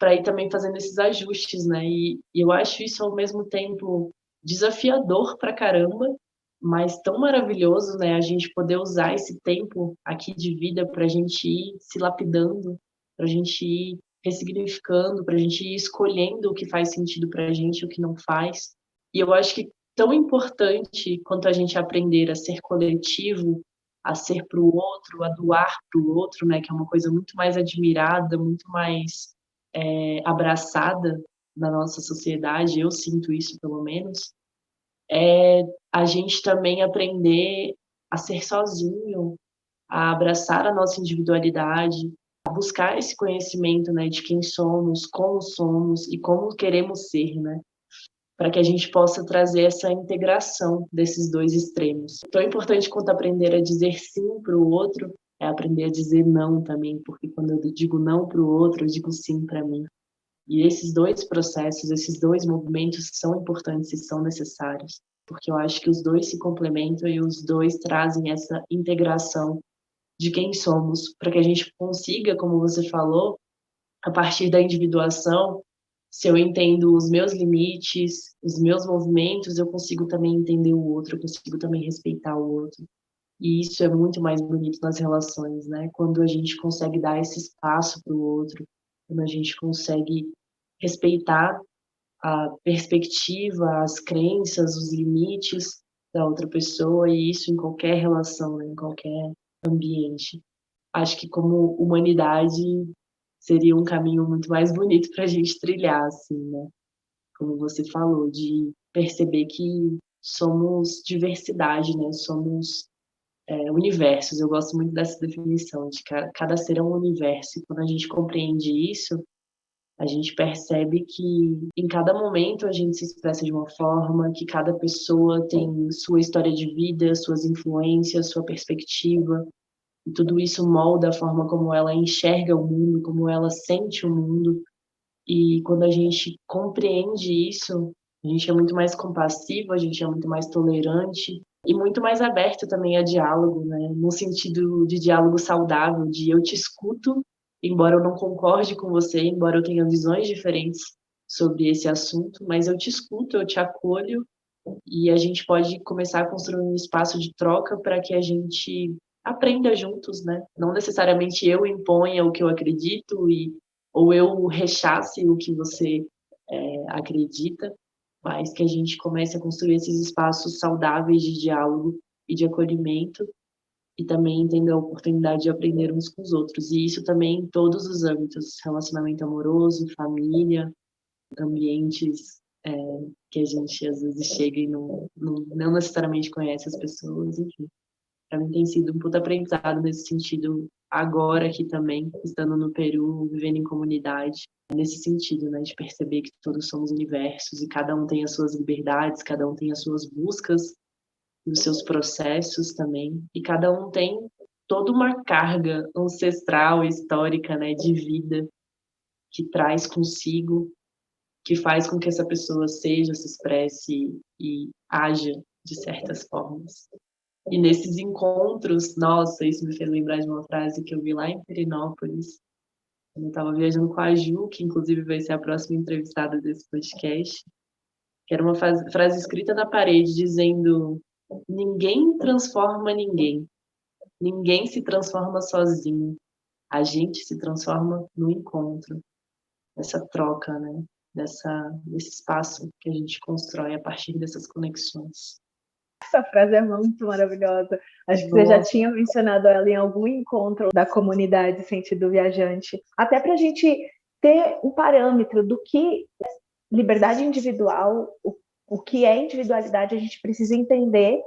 para ir também fazendo esses ajustes, né? E eu acho isso ao mesmo tempo desafiador pra caramba, mas tão maravilhoso, né? A gente poder usar esse tempo aqui de vida para a gente ir se lapidando, para a gente ir ressignificando, para a gente ir escolhendo o que faz sentido para a gente, o que não faz. E eu acho que tão importante quanto a gente aprender a ser coletivo, a ser para o outro, a doar para o outro, né? Que é uma coisa muito mais admirada, muito mais abraçada na nossa sociedade, eu sinto isso pelo menos, é a gente também aprender a ser sozinho, a abraçar a nossa individualidade, a buscar esse conhecimento, né, de quem somos e como queremos ser, né, para que a gente possa trazer essa integração desses dois extremos. Tão importante quanto aprender a dizer sim para o outro é aprender a dizer não também, porque quando eu digo não para o outro, eu digo sim para mim. E esses dois processos, esses dois movimentos são importantes e são necessários, porque eu acho que os dois se complementam e os dois trazem essa integração de quem somos, para que a gente consiga, como você falou, a partir da individuação, se eu entendo os meus limites, os meus movimentos, eu consigo também entender o outro, eu consigo também respeitar o outro. E isso é muito mais bonito nas relações, né? Quando a gente consegue dar esse espaço para o outro, quando a gente consegue respeitar a perspectiva, as crenças, os limites da outra pessoa, e isso em qualquer relação, né? Em qualquer ambiente. Acho que como humanidade seria um caminho muito mais bonito para a gente trilhar, assim, né? Como você falou, de perceber que somos diversidade, né? Somos universos. Eu gosto muito dessa definição, de que cada ser é um universo. E quando a gente compreende isso, a gente percebe que em cada momento a gente se expressa de uma forma, que cada pessoa tem sua história de vida, suas influências, sua perspectiva, e tudo isso molda a forma como ela enxerga o mundo, como ela sente o mundo. E quando a gente compreende isso, a gente é muito mais compassivo, a gente é muito mais tolerante e muito mais aberto também a diálogo, né? No sentido de diálogo saudável, de eu te escuto, embora eu não concorde com você, embora eu tenha visões diferentes sobre esse assunto, mas eu te escuto, eu te acolho e a gente pode começar a construir um espaço de troca para que a gente aprenda juntos, né? Não necessariamente eu imponha o que eu acredito ou eu rechace o que você acredita, mas que a gente comece a construir esses espaços saudáveis de diálogo e de acolhimento e também tendo a oportunidade de aprender uns com os outros. E isso também em todos os âmbitos, relacionamento amoroso, família, ambientes que a gente às vezes chega e não necessariamente conhece as pessoas, enfim. Para mim tem sido um puta aprendizado nesse sentido, agora aqui também, estando no Peru, vivendo em comunidade, nesse sentido, né, de perceber que todos somos universos e cada um tem as suas liberdades, cada um tem as suas buscas, os seus processos também, e cada um tem toda uma carga ancestral, histórica, né, de vida que traz consigo, que faz com que essa pessoa seja, se expresse e haja de certas formas. E nesses encontros, nossa, isso me fez lembrar de uma frase que eu vi lá em Perinópolis, quando eu estava viajando com a Ju, que inclusive vai ser a próxima entrevistada desse podcast, que era uma frase escrita na parede dizendo: ninguém transforma ninguém, ninguém se transforma sozinho, a gente se transforma no encontro, nessa troca, né? Desse espaço que a gente constrói a partir dessas conexões. Essa frase é muito maravilhosa. Acho que você já Nossa. tinha mencionado ela em algum encontro da comunidade Sentido Viajante. Até para a gente ter um parâmetro do que liberdade individual, o que é individualidade, a gente precisa entender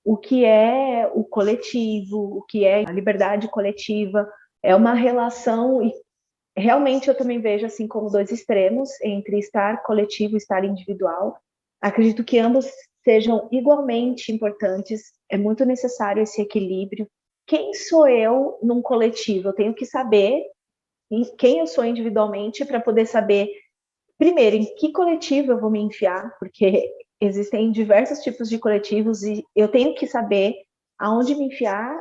o que é o coletivo, o que é a liberdade coletiva. É uma relação, e realmente eu também vejo assim como dois extremos entre estar coletivo e estar individual. Acredito que ambos sejam igualmente importantes. É muito necessário esse equilíbrio. Quem sou eu num coletivo? Eu tenho que saber quem eu sou individualmente para poder saber, primeiro, em que coletivo eu vou me enfiar, porque existem diversos tipos de coletivos e eu tenho que saber aonde me enfiar,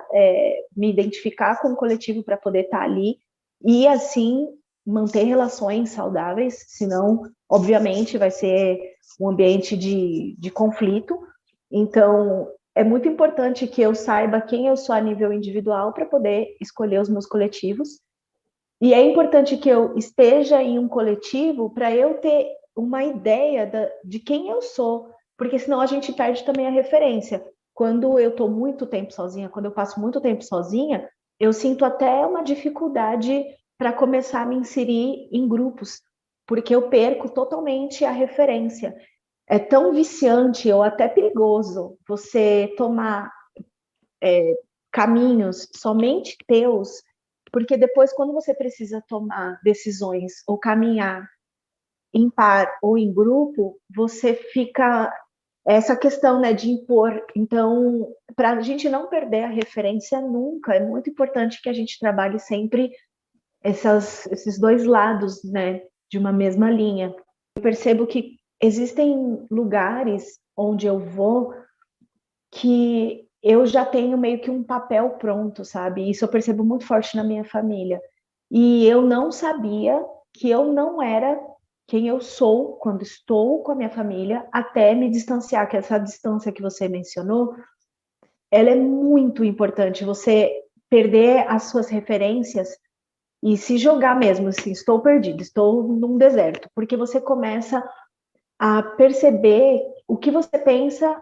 me identificar com o coletivo para poder estar ali e, assim, manter relações saudáveis, senão, obviamente, vai ser um ambiente de conflito. Então, é muito importante que eu saiba quem eu sou a nível individual para poder escolher os meus coletivos. E é importante que eu esteja em um coletivo para eu ter uma ideia de quem eu sou, porque senão a gente perde também a referência. Quando eu estou muito tempo sozinha, quando eu passo muito tempo sozinha, eu sinto até uma dificuldade para começar a me inserir em grupos, porque eu perco totalmente a referência. É tão viciante ou até perigoso você tomar caminhos somente teus, porque depois, quando você precisa tomar decisões ou caminhar em par ou em grupo, você fica essa questão, né, de impor. Então, para a gente não perder a referência nunca, é muito importante que a gente trabalhe sempre esses dois lados, né, de uma mesma linha. Eu percebo que existem lugares onde eu vou que eu já tenho meio que um papel pronto, sabe? Isso eu percebo muito forte na minha família. E eu não sabia que eu não era quem eu sou quando estou com a minha família, até me distanciar, que essa distância que você mencionou, ela é muito importante. Você perder as suas referências e se jogar mesmo, assim, estou perdido, estou num deserto, porque você começa a perceber o que você pensa,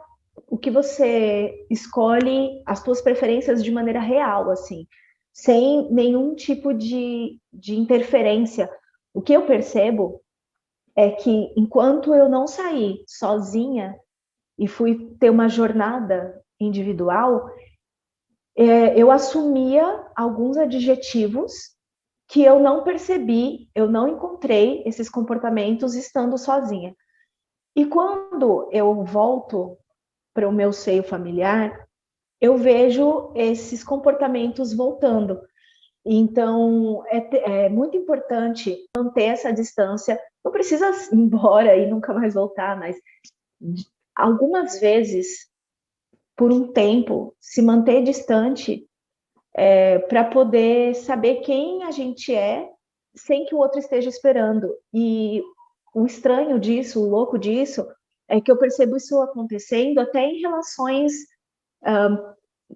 o que você escolhe, as suas preferências de maneira real, assim, sem nenhum tipo de interferência. O que eu percebo é que enquanto eu não saí sozinha e fui ter uma jornada individual, eu assumia alguns adjetivos que eu não percebi, eu não encontrei esses comportamentos estando sozinha. E quando eu volto para o meu seio familiar, eu vejo esses comportamentos voltando. Então, é muito importante manter essa distância. Não precisa ir embora e nunca mais voltar, mas algumas vezes, por um tempo, se manter distante para poder saber quem a gente é sem que o outro esteja esperando. E o estranho disso, o louco disso, é que eu percebo isso acontecendo até em relações.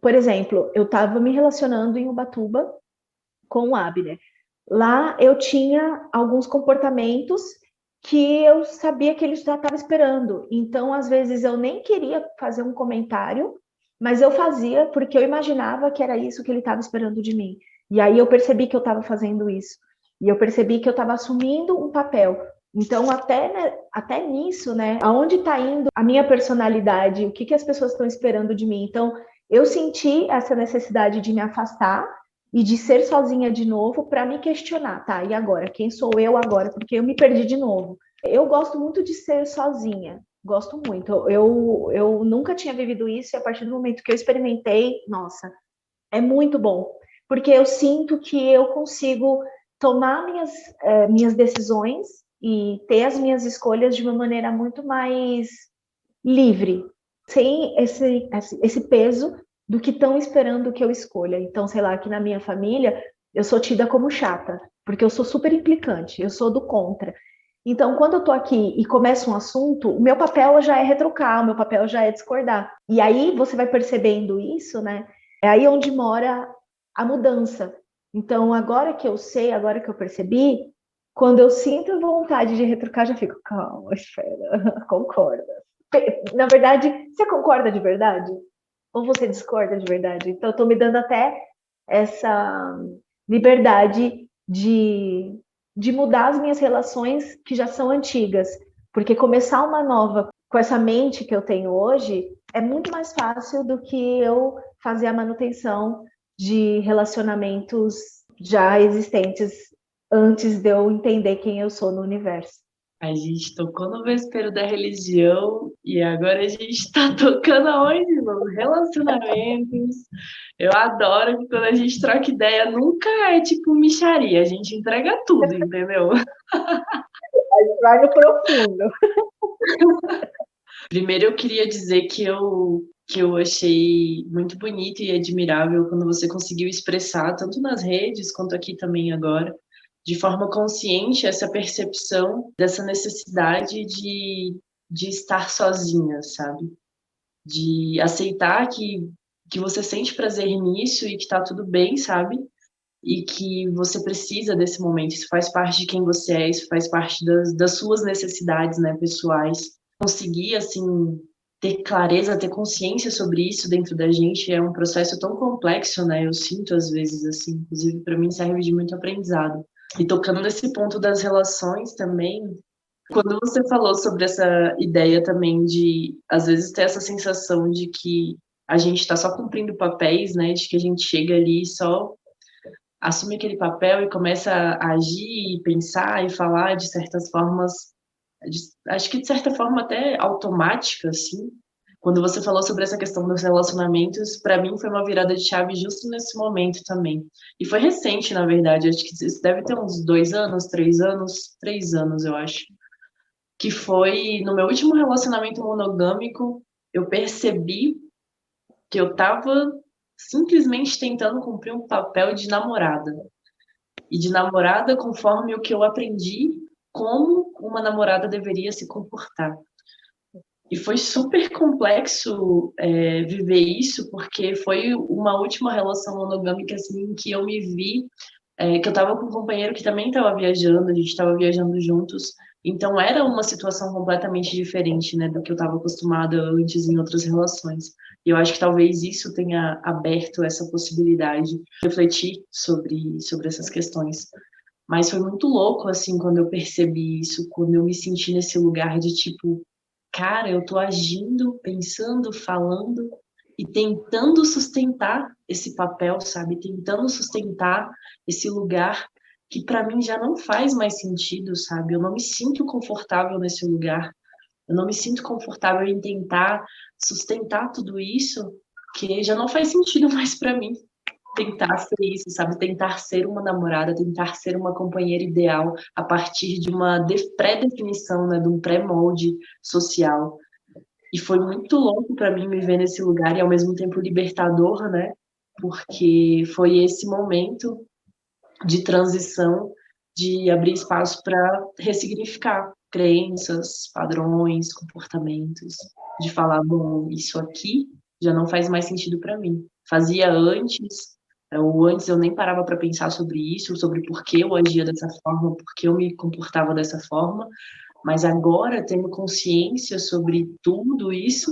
Por exemplo, eu estava me relacionando em Ubatuba com o Abner. Lá eu tinha alguns comportamentos que eu sabia que ele já estava esperando. Então, às vezes, eu nem queria fazer um comentário, mas eu fazia porque eu imaginava que era isso que ele estava esperando de mim. E aí eu percebi que eu estava fazendo isso. E eu percebi que eu estava assumindo um papel. Então, até nisso, né? Aonde está indo a minha personalidade? O que, que as pessoas estão esperando de mim? Então, eu senti essa necessidade de me afastar e de ser sozinha de novo para me questionar, tá? E agora? Quem sou eu agora? Porque eu me perdi de novo. Eu gosto muito de ser sozinha, gosto muito. Eu nunca tinha vivido isso e a partir do momento que eu experimentei, nossa, é muito bom, porque eu sinto que eu consigo tomar minhas decisões e ter as minhas escolhas de uma maneira muito mais livre, sem esse peso do que estão esperando que eu escolha. Então, sei lá, aqui na minha família, eu sou tida como chata, porque eu sou super implicante, eu sou do contra. Então, quando eu tô aqui e começa um assunto, o meu papel já é retrucar, o meu papel já é discordar. E aí você vai percebendo isso, né? É aí onde mora a mudança. Então, agora que eu sei, agora que eu percebi, quando eu sinto vontade de retrucar, já fico, calma, espera, concorda. Na verdade, você concorda de verdade? Ou você discorda de verdade? Então, eu tô me dando até essa liberdade de mudar as minhas relações que já são antigas. Porque começar uma nova com essa mente que eu tenho hoje é muito mais fácil do que eu fazer a manutenção de relacionamentos já existentes antes de eu entender quem eu sou no universo. A gente tocou no vespeiro da religião e agora a gente está tocando aonde? Nos relacionamentos. Eu adoro que quando a gente troca ideia, nunca é tipo mixaria, a gente entrega tudo, entendeu? Vai no profundo. Primeiro eu queria dizer que eu achei muito bonito e admirável quando você conseguiu expressar, tanto nas redes quanto aqui também agora, de forma consciente, essa percepção dessa necessidade de estar sozinha, sabe? De aceitar que você sente prazer nisso e que tá tudo bem, sabe? E que você precisa desse momento. Isso faz parte de quem você é, isso faz parte das suas necessidades, né, pessoais. Conseguir, assim, ter clareza, ter consciência sobre isso dentro da gente é um processo tão complexo, né? Eu sinto às vezes, assim, inclusive para mim serve de muito aprendizado. E tocando nesse ponto das relações também, quando você falou sobre essa ideia também de, às vezes, ter essa sensação de que a gente está só cumprindo papéis, né? De que a gente chega ali e só assume aquele papel e começa a agir e pensar e falar de certas formas, acho que de certa forma até automática, assim. Quando você falou sobre essa questão dos relacionamentos, para mim foi uma virada de chave justo nesse momento também. E foi recente, na verdade, acho que isso deve ter uns 2 anos, 3 anos, 3 anos, eu acho. Que foi no meu último relacionamento monogâmico, eu percebi que eu estava simplesmente tentando cumprir um papel de namorada e de namorada conforme o que eu aprendi como uma namorada deveria se comportar. E foi super complexo viver isso, porque foi uma última relação monogâmica assim, em que eu me vi, que eu estava com um companheiro que também estava viajando, a gente estava viajando juntos, então era uma situação completamente diferente, né, do que eu estava acostumada antes em outras relações. E eu acho que talvez isso tenha aberto essa possibilidade de refletir sobre essas questões. Mas foi muito louco, assim, quando eu percebi isso, quando eu me senti nesse lugar de tipo, cara, eu tô agindo, pensando, falando e tentando sustentar esse papel, sabe? Tentando sustentar esse lugar que para mim já não faz mais sentido, sabe? Eu não me sinto confortável nesse lugar. Eu não me sinto confortável em tentar sustentar tudo isso, que já não faz sentido mais para mim tentar ser isso, sabe? Tentar ser uma namorada, tentar ser uma companheira ideal a partir de uma pré-definição, né, de um pré-molde social. E foi muito louco para mim me ver nesse lugar e ao mesmo tempo libertador, né? Porque foi esse momento de transição, de abrir espaço para ressignificar crenças, padrões, comportamentos, de falar, bom, isso aqui já não faz mais sentido para mim. Fazia antes, ou antes eu nem parava para pensar sobre isso, sobre por que eu agia dessa forma, por que eu me comportava dessa forma, mas agora, tendo consciência sobre tudo isso,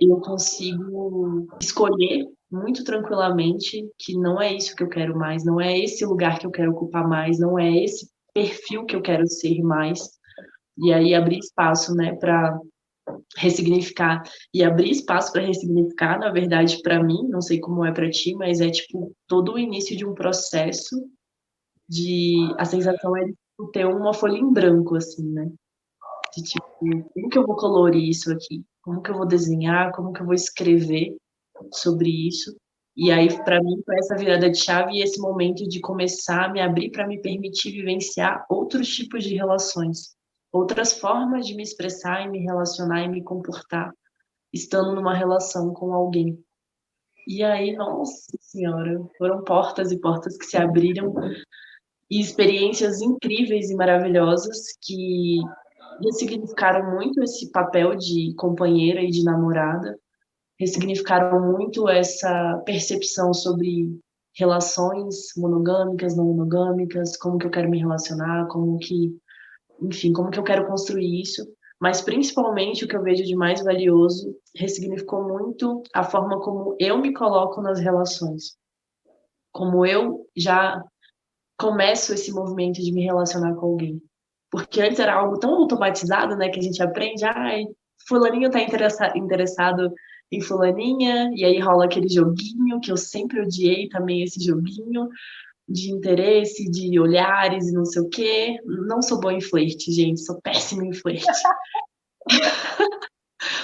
eu consigo escolher muito tranquilamente que não é isso que eu quero mais, não é esse lugar que eu quero ocupar mais, não é esse perfil que eu quero ser mais. E aí abrir espaço, né, para ressignificar e abrir espaço para ressignificar, na verdade, para mim, não sei como é para ti, mas é tipo todo o início de um processo de a sensação é de ter uma folha em branco assim, né? De tipo, como que eu vou colorir isso aqui? Como que eu vou desenhar? Como que eu vou escrever sobre isso? E aí, para mim, foi essa virada de chave e esse momento de começar a me abrir para me permitir vivenciar outros tipos de relações, outras formas de me expressar e me relacionar e me comportar, estando numa relação com alguém. E aí, nossa senhora, foram portas e portas que se abriram e experiências incríveis e maravilhosas que ressignificaram muito esse papel de companheira e de namorada, ressignificaram muito essa percepção sobre relações monogâmicas, não monogâmicas, como que eu quero me relacionar, como que, enfim, como que eu quero construir isso. mas principalmente o que eu vejo de mais valioso ressignificou muito a forma como eu me coloco nas relações, como eu já começo esse movimento de me relacionar com alguém. Porque antes era algo tão automatizado, né, que a gente aprende, ai, fulaninho tá interessado em fulaninha, e aí rola aquele joguinho, que eu sempre odiei também esse joguinho, de interesse, de olhares e não sei o quê. Não sou boa em flerte, gente, sou péssima em flerte.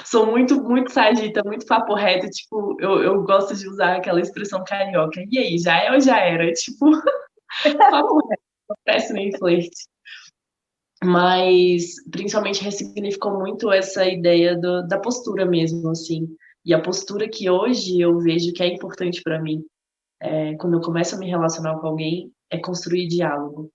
Sou muito, muito sagita, muito papo reto, tipo, eu gosto de usar aquela expressão carioca. E aí, já é ou já era? Tipo, papo reto, sou péssima em flerte. Mas, principalmente, ressignificou muito essa ideia da postura mesmo, assim. E a postura que hoje eu vejo que é importante para mim, quando eu começo a me relacionar com alguém, é construir diálogo.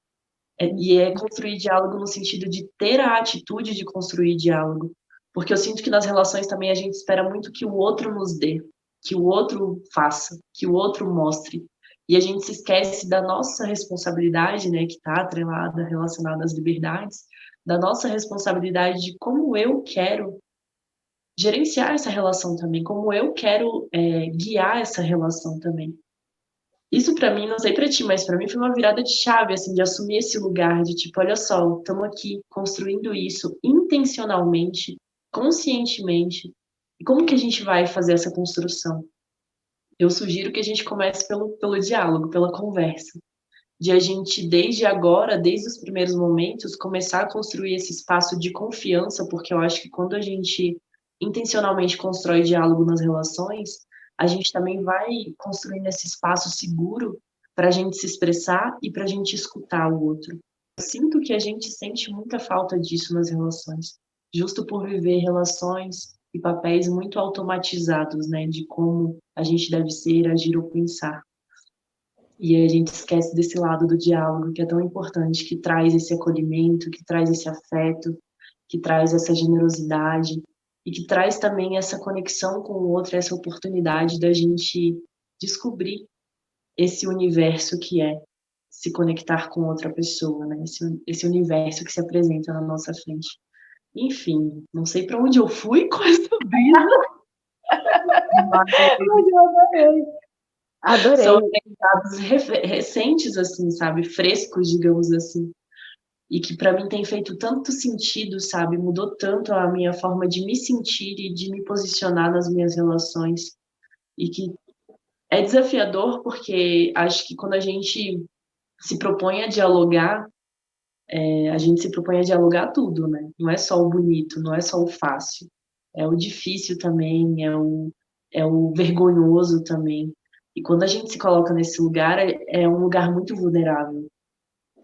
E é construir diálogo no sentido de ter a atitude de construir diálogo. Porque eu sinto que nas relações também a gente espera muito que o outro nos dê, que o outro faça, que o outro mostre. E a gente se esquece da nossa responsabilidade, né, que está atrelada, relacionada às liberdades, da nossa responsabilidade de como eu quero gerenciar essa relação também, como eu quero guiar essa relação também. Isso para mim, não sei para ti, mas para mim foi uma virada de chave, assim, de assumir esse lugar de tipo, olha só, estamos aqui construindo isso intencionalmente, conscientemente. E como que a gente vai fazer essa construção? Eu sugiro que a gente comece pelo diálogo, pela conversa. De a gente, desde agora, desde os primeiros momentos, começar a construir esse espaço de confiança, porque eu acho que quando a gente intencionalmente constrói diálogo nas relações, a gente também vai construindo esse espaço seguro para a gente se expressar e para a gente escutar o outro. Eu sinto que a gente sente muita falta disso nas relações, justo por viver relações e papéis muito automatizados, né, de como a gente deve ser, agir ou pensar. E a gente esquece desse lado do diálogo, que é tão importante, que traz esse acolhimento, que traz esse afeto, que traz essa generosidade e que traz também essa conexão com o outro, essa oportunidade da gente descobrir esse universo que é se conectar com outra pessoa, né? Esse universo que se apresenta na nossa frente. Enfim, não sei para onde eu fui com essa brisa, mas são Adorei. aprendizados recentes, assim, sabe? Frescos, digamos assim. E que para mim tem feito tanto sentido, sabe? Mudou tanto a minha forma de me sentir e de me posicionar nas minhas relações. E que é desafiador porque acho que quando a gente se propõe a dialogar, a gente se propõe a dialogar tudo, né? Não é só o bonito, não é só o fácil. É o difícil também, é o vergonhoso também. E quando a gente se coloca nesse lugar, é um lugar muito vulnerável.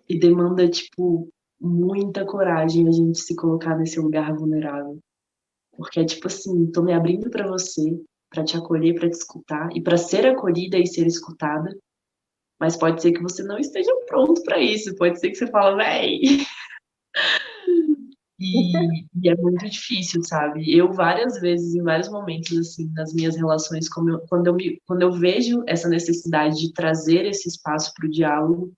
E demanda, tipo, muita coragem a gente se colocar nesse lugar vulnerável. Porque é tipo assim, tô me abrindo para você, para te acolher, para te escutar e para ser acolhida e ser escutada. Mas pode ser que você não esteja pronto para isso. Pode ser que você fala, véi. E é muito difícil, sabe? Eu várias vezes, em vários momentos, assim, nas minhas relações, quando eu vejo essa necessidade de trazer esse espaço para o diálogo,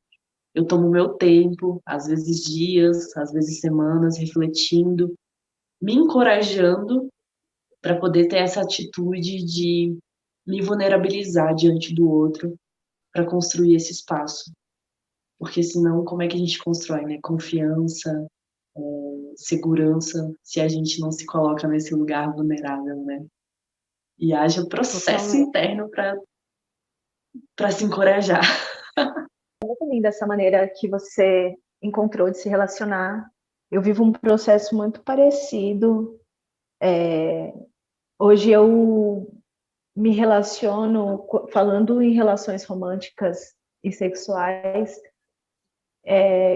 eu tomo meu tempo, às vezes dias, às vezes semanas, refletindo, me encorajando para poder ter essa atitude de me vulnerabilizar diante do outro para construir esse espaço. Porque senão, como é que a gente constrói, né? Confiança, segurança, se a gente não se coloca nesse lugar vulnerável, né? E haja processo Totalmente. interno para se encorajar. Muito linda essa maneira que você encontrou de se relacionar. Eu vivo um processo muito parecido. Hoje eu me relaciono, falando em relações românticas e sexuais,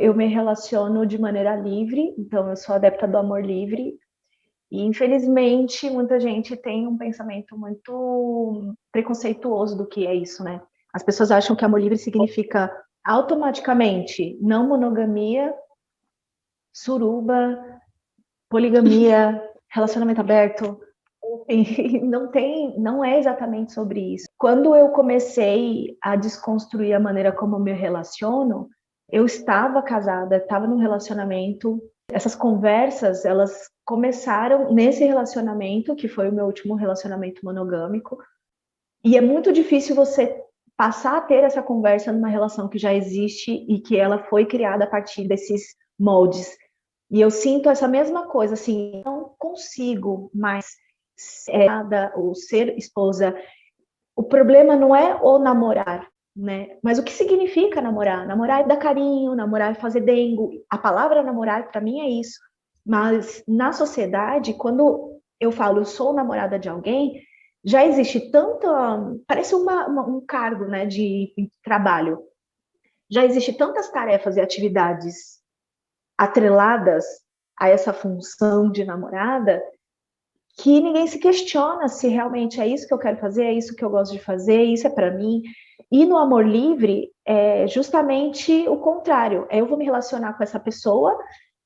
eu me relaciono de maneira livre, então eu sou adepta do amor livre. E infelizmente muita gente tem um pensamento muito preconceituoso do que é isso, né? As pessoas acham que amor livre significa automaticamente não monogamia, suruba, poligamia, relacionamento aberto. Enfim, não é exatamente sobre isso. Quando eu comecei a desconstruir a maneira como eu me relaciono, eu estava casada, estava num relacionamento. Essas conversas, elas começaram nesse relacionamento, que foi o meu último relacionamento monogâmico, e é muito difícil você passar a ter essa conversa numa relação que já existe e que ela foi criada a partir desses moldes. E eu sinto essa mesma coisa, assim, não consigo mais ser nada ou ser esposa. O problema não é o namorar, né? Mas o que significa namorar? Namorar é dar carinho, namorar é fazer dengo. A palavra namorar, para mim, é isso. Mas na sociedade, quando eu falo eu sou namorada de alguém, já existe tanta. Parece um cargo, né, de trabalho. Já existe tantas tarefas e atividades atreladas a essa função de namorada que ninguém se questiona se realmente é isso que eu quero fazer, é isso que eu gosto de fazer, isso é para mim. E no amor livre é justamente o contrário. Eu vou me relacionar com essa pessoa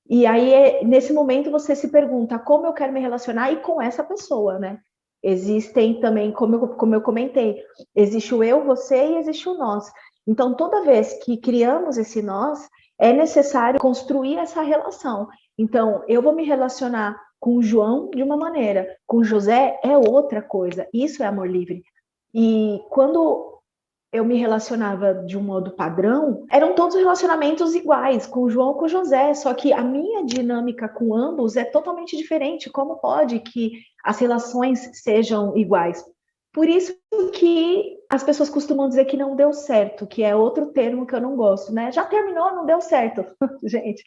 e aí nesse momento você se pergunta como eu quero me relacionar e com essa pessoa, né? Existem também, como eu comentei, existe o eu, você e existe o nós. Então toda vez que criamos esse nós, é necessário construir essa relação. Então eu vou me relacionar com o João de uma maneira, com o José é outra coisa. Isso é amor livre. E quando eu me relacionava de um modo padrão, eram todos relacionamentos iguais, com o João e com o José, só que a minha dinâmica com ambos é totalmente diferente. Como pode que as relações sejam iguais? Por isso que as pessoas costumam dizer que não deu certo, que é outro termo que eu não gosto, né? Já terminou, não deu certo. Gente,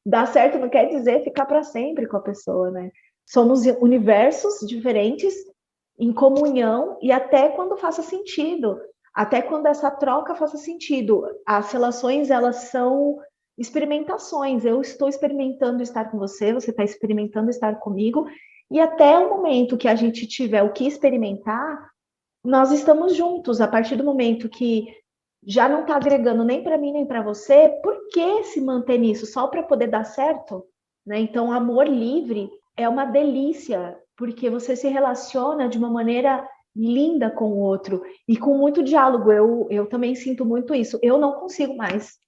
dar certo não quer dizer ficar para sempre com a pessoa, né? Somos universos diferentes em comunhão e até quando faça sentido, até quando essa troca faça sentido. As relações, elas são experimentações. Eu estou experimentando estar com você, você está experimentando estar comigo, e até o momento que a gente tiver o que experimentar, nós estamos juntos. A partir do momento que já não está agregando nem para mim nem para você, por que se manter nisso? Só para poder dar certo? Né? Então, amor livre é uma delícia, porque você se relaciona de uma maneira linda com o outro e com muito diálogo. Eu também sinto muito isso. Eu não consigo mais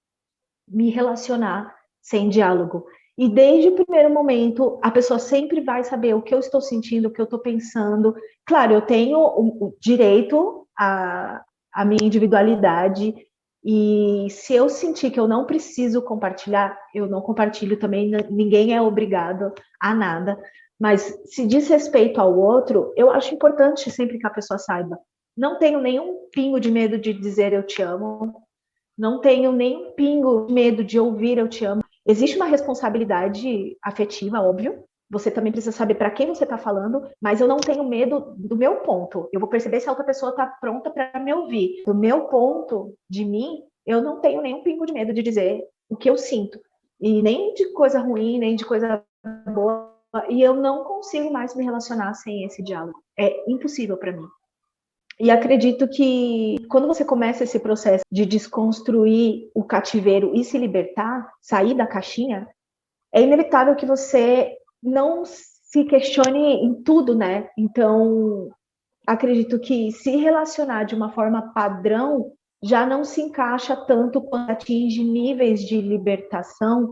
me relacionar sem diálogo. E desde o primeiro momento, a pessoa sempre vai saber o que eu estou sentindo, o que eu estou pensando. Claro, eu tenho o direito à minha individualidade, e se eu sentir que eu não preciso compartilhar, eu não compartilho também, ninguém é obrigado a nada. Mas se diz respeito ao outro, eu acho importante sempre que a pessoa saiba. Não tenho nenhum pingo de medo de dizer eu te amo, não tenho nem um pingo de medo de ouvir eu te amo. Existe uma responsabilidade afetiva, óbvio. Você também precisa saber para quem você está falando, mas eu não tenho medo do meu ponto. Eu vou perceber se a outra pessoa está pronta para me ouvir. Do meu ponto, de mim, eu não tenho nenhum pingo de medo de dizer o que eu sinto. E nem de coisa ruim, nem de coisa boa. E eu não consigo mais me relacionar sem esse diálogo. É impossível para mim. E acredito que quando você começa esse processo de desconstruir o cativeiro e se libertar, sair da caixinha, é inevitável que você não se questione em tudo, né? Então, acredito que se relacionar de uma forma padrão já não se encaixa tanto quando atinge níveis de libertação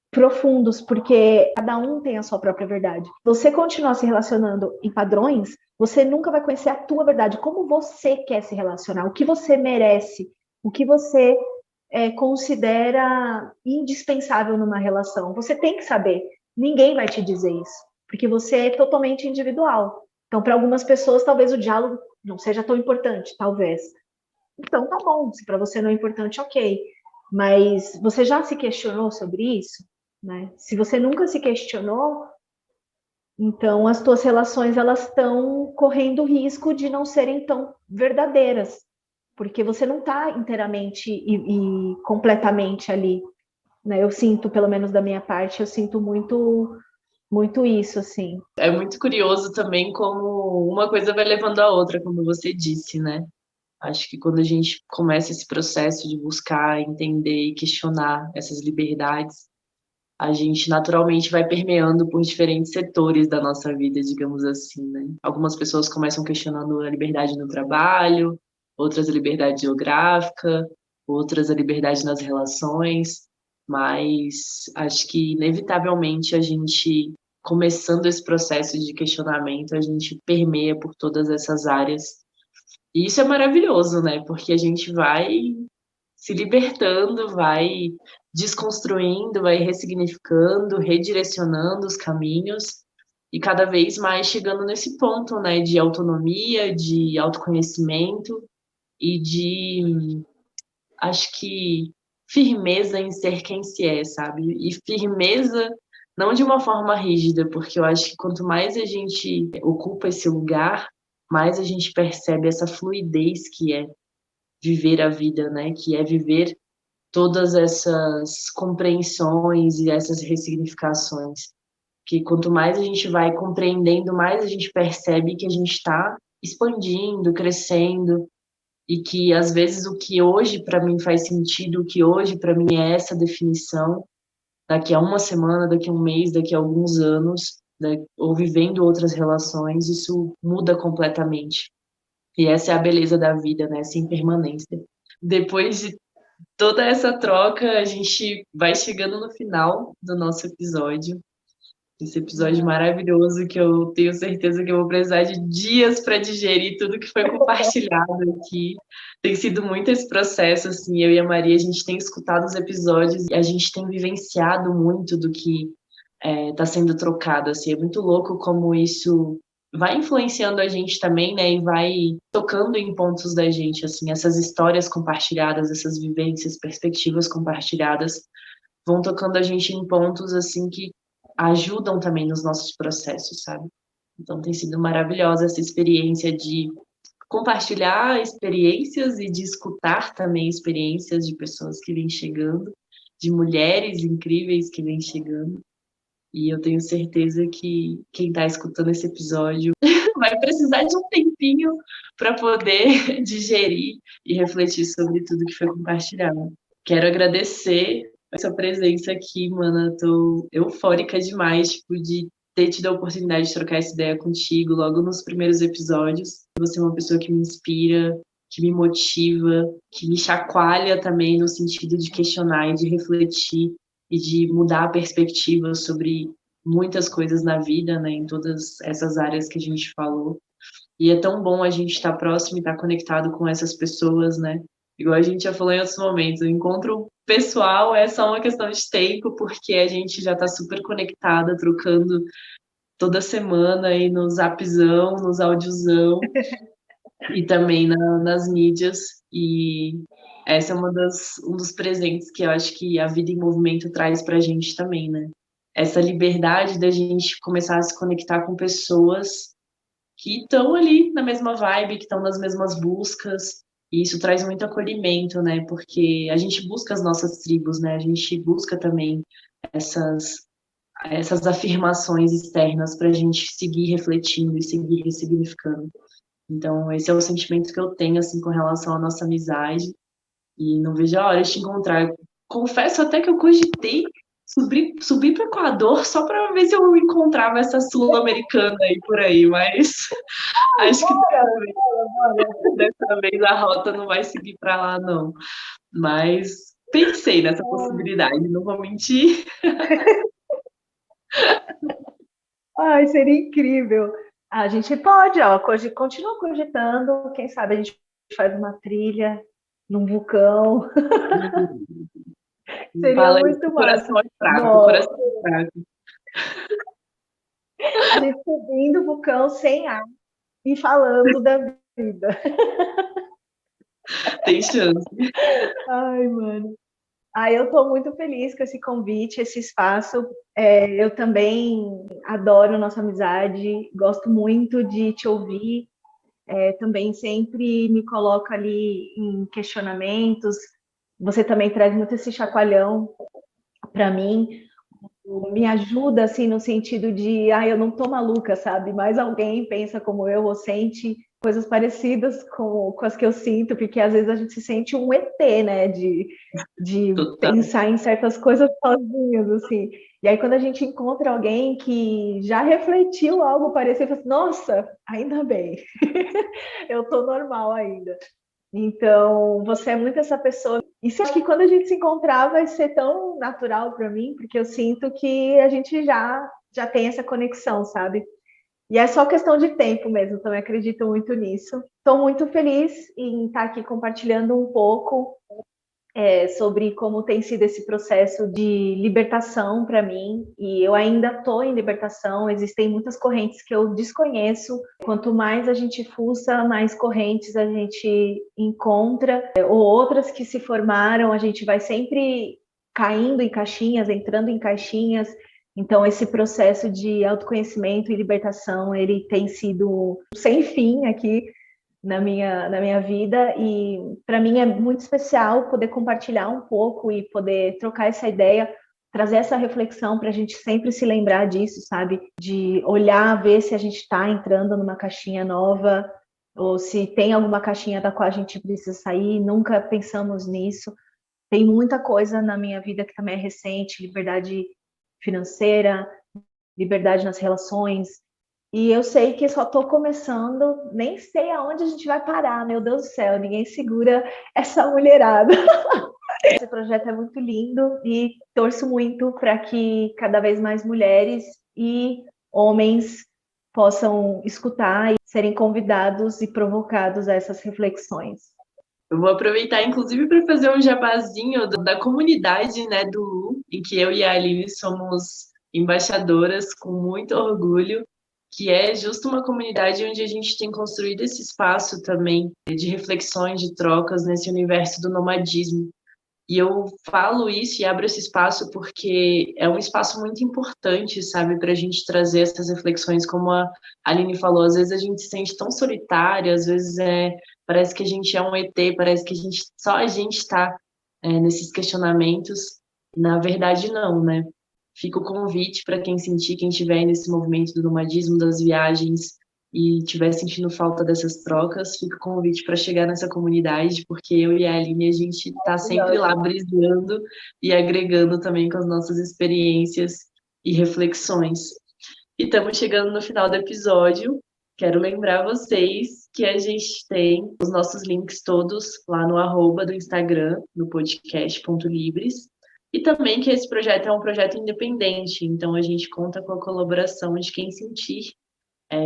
profundos, porque cada um tem a sua própria verdade. Você continuar se relacionando em padrões, você nunca vai conhecer a tua verdade, como você quer se relacionar, o que você merece, o que você considera indispensável numa relação. Você tem que saber, ninguém vai te dizer isso, porque você é totalmente individual. Então, para algumas pessoas, talvez o diálogo não seja tão importante, talvez. Então, tá bom, se para você não é importante, ok. Mas você já se questionou sobre isso? Né? Se você nunca se questionou, então as tuas relações elas estão correndo risco de não serem tão verdadeiras, porque você não está inteiramente e completamente ali. Né? Eu sinto, pelo menos da minha parte, eu sinto muito isso, assim. É muito curioso também como uma coisa vai levando a outra, como você disse, né? Acho que quando a gente começa esse processo de buscar, entender e questionar essas liberdades, a gente naturalmente vai permeando por diferentes setores da nossa vida, digamos assim, né? Algumas pessoas começam questionando a liberdade no trabalho, outras a liberdade geográfica, outras a liberdade nas relações, mas acho que inevitavelmente a gente começando esse processo de questionamento, a gente permeia por todas essas áreas. E isso é maravilhoso, né? Porque a gente vai se libertando, vai desconstruindo, vai ressignificando, redirecionando os caminhos e cada vez mais chegando nesse ponto, né, de autonomia, de autoconhecimento e de, acho que, firmeza em ser quem se é, sabe? E firmeza não de uma forma rígida, porque eu acho que quanto mais a gente ocupa esse lugar, mais a gente percebe essa fluidez que é viver a vida, né? Que é viver todas essas compreensões e essas ressignificações. Que quanto mais a gente vai compreendendo, mais a gente percebe que a gente está expandindo, crescendo, e que às vezes o que hoje para mim faz sentido, o que hoje para mim é essa definição, daqui a uma semana, daqui a um mês, daqui a alguns anos, né, ou vivendo outras relações, isso muda completamente. E essa é a beleza da vida, né? Essa impermanência. Depois de toda essa troca, a gente vai chegando no final do nosso episódio. Esse episódio maravilhoso que eu tenho certeza que eu vou precisar de dias para digerir tudo que foi compartilhado aqui. Tem sido muito esse processo, assim, eu e a Maria, a gente tem escutado os episódios e a gente tem vivenciado muito do que está sendo trocado, assim, é muito louco como isso vai influenciando a gente também, né, e vai tocando em pontos da gente, assim, essas histórias compartilhadas, essas vivências, perspectivas compartilhadas, vão tocando a gente em pontos, assim, que ajudam também nos nossos processos, sabe? Então tem sido maravilhosa essa experiência de compartilhar experiências e de escutar também experiências de pessoas que vêm chegando, de mulheres incríveis que vêm chegando. E eu tenho certeza que quem está escutando esse episódio vai precisar de um tempinho para poder digerir e refletir sobre tudo que foi compartilhado. Quero agradecer a sua presença aqui, mana. Tô eufórica demais, tipo, de ter tido a oportunidade de trocar essa ideia contigo logo nos primeiros episódios. Você é uma pessoa que me inspira, que me motiva, que me chacoalha também no sentido de questionar e de refletir e de mudar a perspectiva sobre muitas coisas na vida, né, em todas essas áreas que a gente falou. E é tão bom a gente estar próximo e estar conectado com essas pessoas, né? Igual a gente já falou em outros momentos, o encontro pessoal é só uma questão de tempo, porque a gente já está super conectada, trocando toda semana aí no Zapzão, nos audiozão e também nas mídias. E essa é um dos presentes que eu acho que a vida em movimento traz para a gente também, né? Essa liberdade da gente começar a se conectar com pessoas que estão ali na mesma vibe, que estão nas mesmas buscas, e isso traz muito acolhimento, né? Porque a gente busca as nossas tribos, né? A gente busca também essas, essas afirmações externas para a gente seguir refletindo e seguir ressignificando. Então, esse é o sentimento que eu tenho, assim, com relação à nossa amizade, e não vejo a hora de te encontrar. Confesso até que eu cogitei subir para o Equador só para ver se eu encontrava essa sul-americana aí por aí, mas acho que dessa vez a rota não vai seguir para lá, não. Mas pensei nessa possibilidade, não vou mentir. Ai, seria incrível. A gente pode, ó, continua cogitando, quem sabe a gente faz uma trilha num vulcão. Seria Fala isso, muito o massa. coração é fraco, o coração é fraco. A gente subindo o vulcão sem ar e falando da vida. Tem chance. Ai, mano. Eu estou muito feliz com esse convite, esse espaço. Eu também adoro nossa amizade, gosto muito de te ouvir. Também sempre me coloco ali em questionamentos. Você também traz muito esse chacoalhão para mim, me ajuda assim no sentido de, eu não tô maluca, sabe? Mais alguém pensa como eu ou sente coisas parecidas com as que eu sinto, porque às vezes a gente se sente um ET, né? De Total. pensar em certas coisas sozinhos, assim. E aí quando a gente encontra alguém que já refletiu algo parecido, fala assim, nossa, ainda bem, eu tô normal ainda. Então, você é muito essa pessoa. E acho que quando a gente se encontrar vai ser tão natural para mim, porque eu sinto que a gente já já tem essa conexão, sabe? E é só questão de tempo mesmo, também acredito muito nisso. Estou muito feliz em estar aqui compartilhando um pouco sobre como tem sido esse processo de libertação para mim, e eu ainda estou em libertação, existem muitas correntes que eu desconheço, quanto mais a gente fuça, mais correntes a gente encontra, ou outras que se formaram, a gente vai sempre caindo em caixinhas, entrando em caixinhas, então esse processo de autoconhecimento e libertação, ele tem sido sem fim aqui, na minha vida, e para mim é muito especial poder compartilhar um pouco e poder trocar essa ideia, trazer essa reflexão para a gente sempre se lembrar disso, sabe? De olhar, ver se a gente está entrando numa caixinha nova ou se tem alguma caixinha da qual a gente precisa sair, nunca pensamos nisso. Tem muita coisa na minha vida que também é recente, liberdade financeira, liberdade nas relações, e eu sei que só estou começando, nem sei aonde a gente vai parar, meu Deus do céu, ninguém segura essa mulherada. Esse projeto é muito lindo e torço muito para que cada vez mais mulheres e homens possam escutar e serem convidados e provocados a essas reflexões. Eu vou aproveitar, inclusive, para fazer um jabazinho da comunidade, né, do Lu, em que eu e a Aline somos embaixadoras com muito orgulho, que é justo uma comunidade onde a gente tem construído esse espaço também de reflexões, de trocas nesse universo do nomadismo. E eu falo isso e abro esse espaço porque é um espaço muito importante, sabe, para a gente trazer essas reflexões, como a Aline falou, às vezes a gente se sente tão solitária, às vezes parece que a gente é um ET, parece que só a gente está nesses questionamentos. Na verdade, não, né? Fica o convite para quem sentir, quem estiver nesse movimento do nomadismo, das viagens, e estiver sentindo falta dessas trocas, fica o convite para chegar nessa comunidade, porque eu e a Aline, a gente está sempre lá brisando e agregando também com as nossas experiências e reflexões. E estamos chegando no final do episódio. Quero lembrar vocês que a gente tem os nossos links todos lá no arroba do Instagram, no podcast.libres. E também que esse projeto é um projeto independente, então a gente conta com a colaboração de quem sentir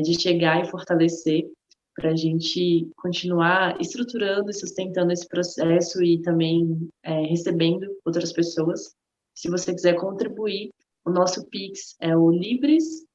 de chegar e fortalecer para a gente continuar estruturando e sustentando esse processo e também recebendo outras pessoas. Se você quiser contribuir, o nosso Pix é o libres.yt,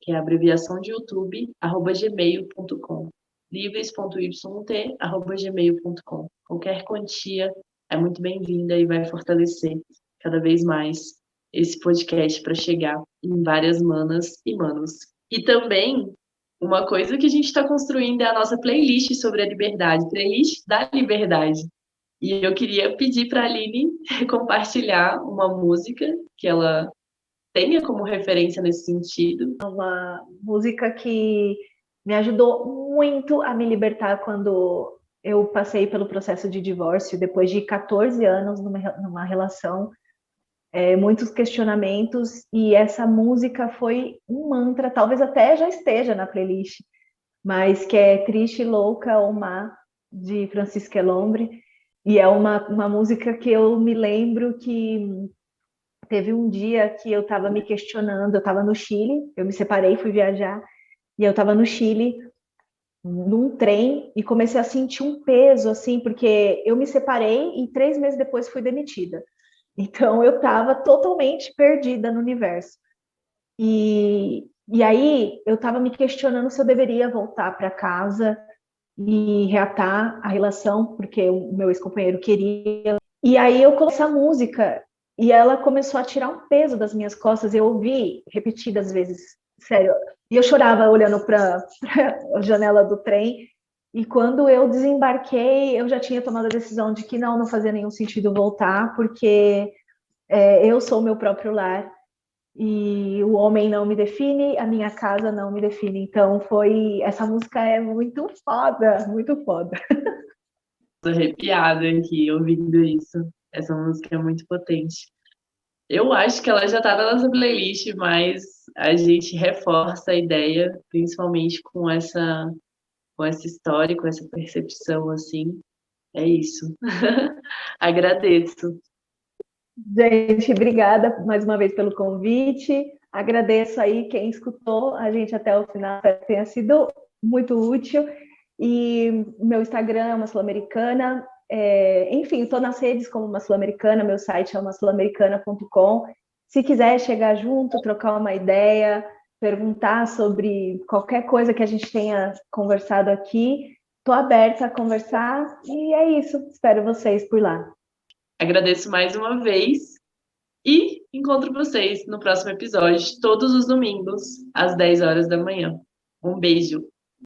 que é a abreviação de YouTube, @gmail.com. libres.yt, @gmail.com. Qualquer quantia é muito bem-vinda e vai fortalecer cada vez mais esse podcast para chegar em várias manas e manos. E também, uma coisa que a gente está construindo é a nossa playlist sobre a liberdade, playlist da liberdade. E eu queria pedir para a Aline compartilhar uma música que ela tenha como referência nesse sentido. Uma música que me ajudou muito a me libertar quando eu passei pelo processo de divórcio, depois de 14 anos numa relação, muitos questionamentos, e essa música foi um mantra, talvez até já esteja na playlist, mas que é Triste, Louca ou Má, de Francisca Elombre, e é uma música que eu me lembro que teve um dia que eu estava me questionando, eu estava no Chile, eu me separei, fui viajar, e eu estava no Chile, num trem, e comecei a sentir um peso, assim, porque eu me separei e 3 meses depois fui demitida. Então eu estava totalmente perdida no universo. E aí eu estava me questionando se eu deveria voltar para casa e reatar a relação, porque o meu ex-companheiro queria. E aí eu coloquei essa música e ela começou a tirar um peso das minhas costas. Eu ouvi repetidas vezes, sério. E eu chorava olhando para a janela do trem. E quando eu desembarquei, eu já tinha tomado a decisão de que não fazia nenhum sentido voltar, porque eu sou o meu próprio lar e o homem não me define, a minha casa não me define. Então essa música é muito foda, muito foda. Tô arrepiada aqui ouvindo isso. Essa música é muito potente. Eu acho que ela já tá na nossa playlist, mas a gente reforça a ideia, principalmente com essa história, com essa percepção, assim. É isso. Agradeço. Gente, obrigada mais uma vez pelo convite. Agradeço aí quem escutou a gente até o final, espero que tenha sido muito útil. E meu Instagram é uma sul-americana. Enfim, estou nas redes como uma sul-americana, meu site é uma sul-americana.com. Se quiser chegar junto, trocar uma ideia, perguntar sobre qualquer coisa que a gente tenha conversado aqui, estou aberta a conversar e é isso. Espero vocês por lá. Agradeço mais uma vez e encontro vocês no próximo episódio, todos os domingos, às 10 horas da manhã. Um beijo!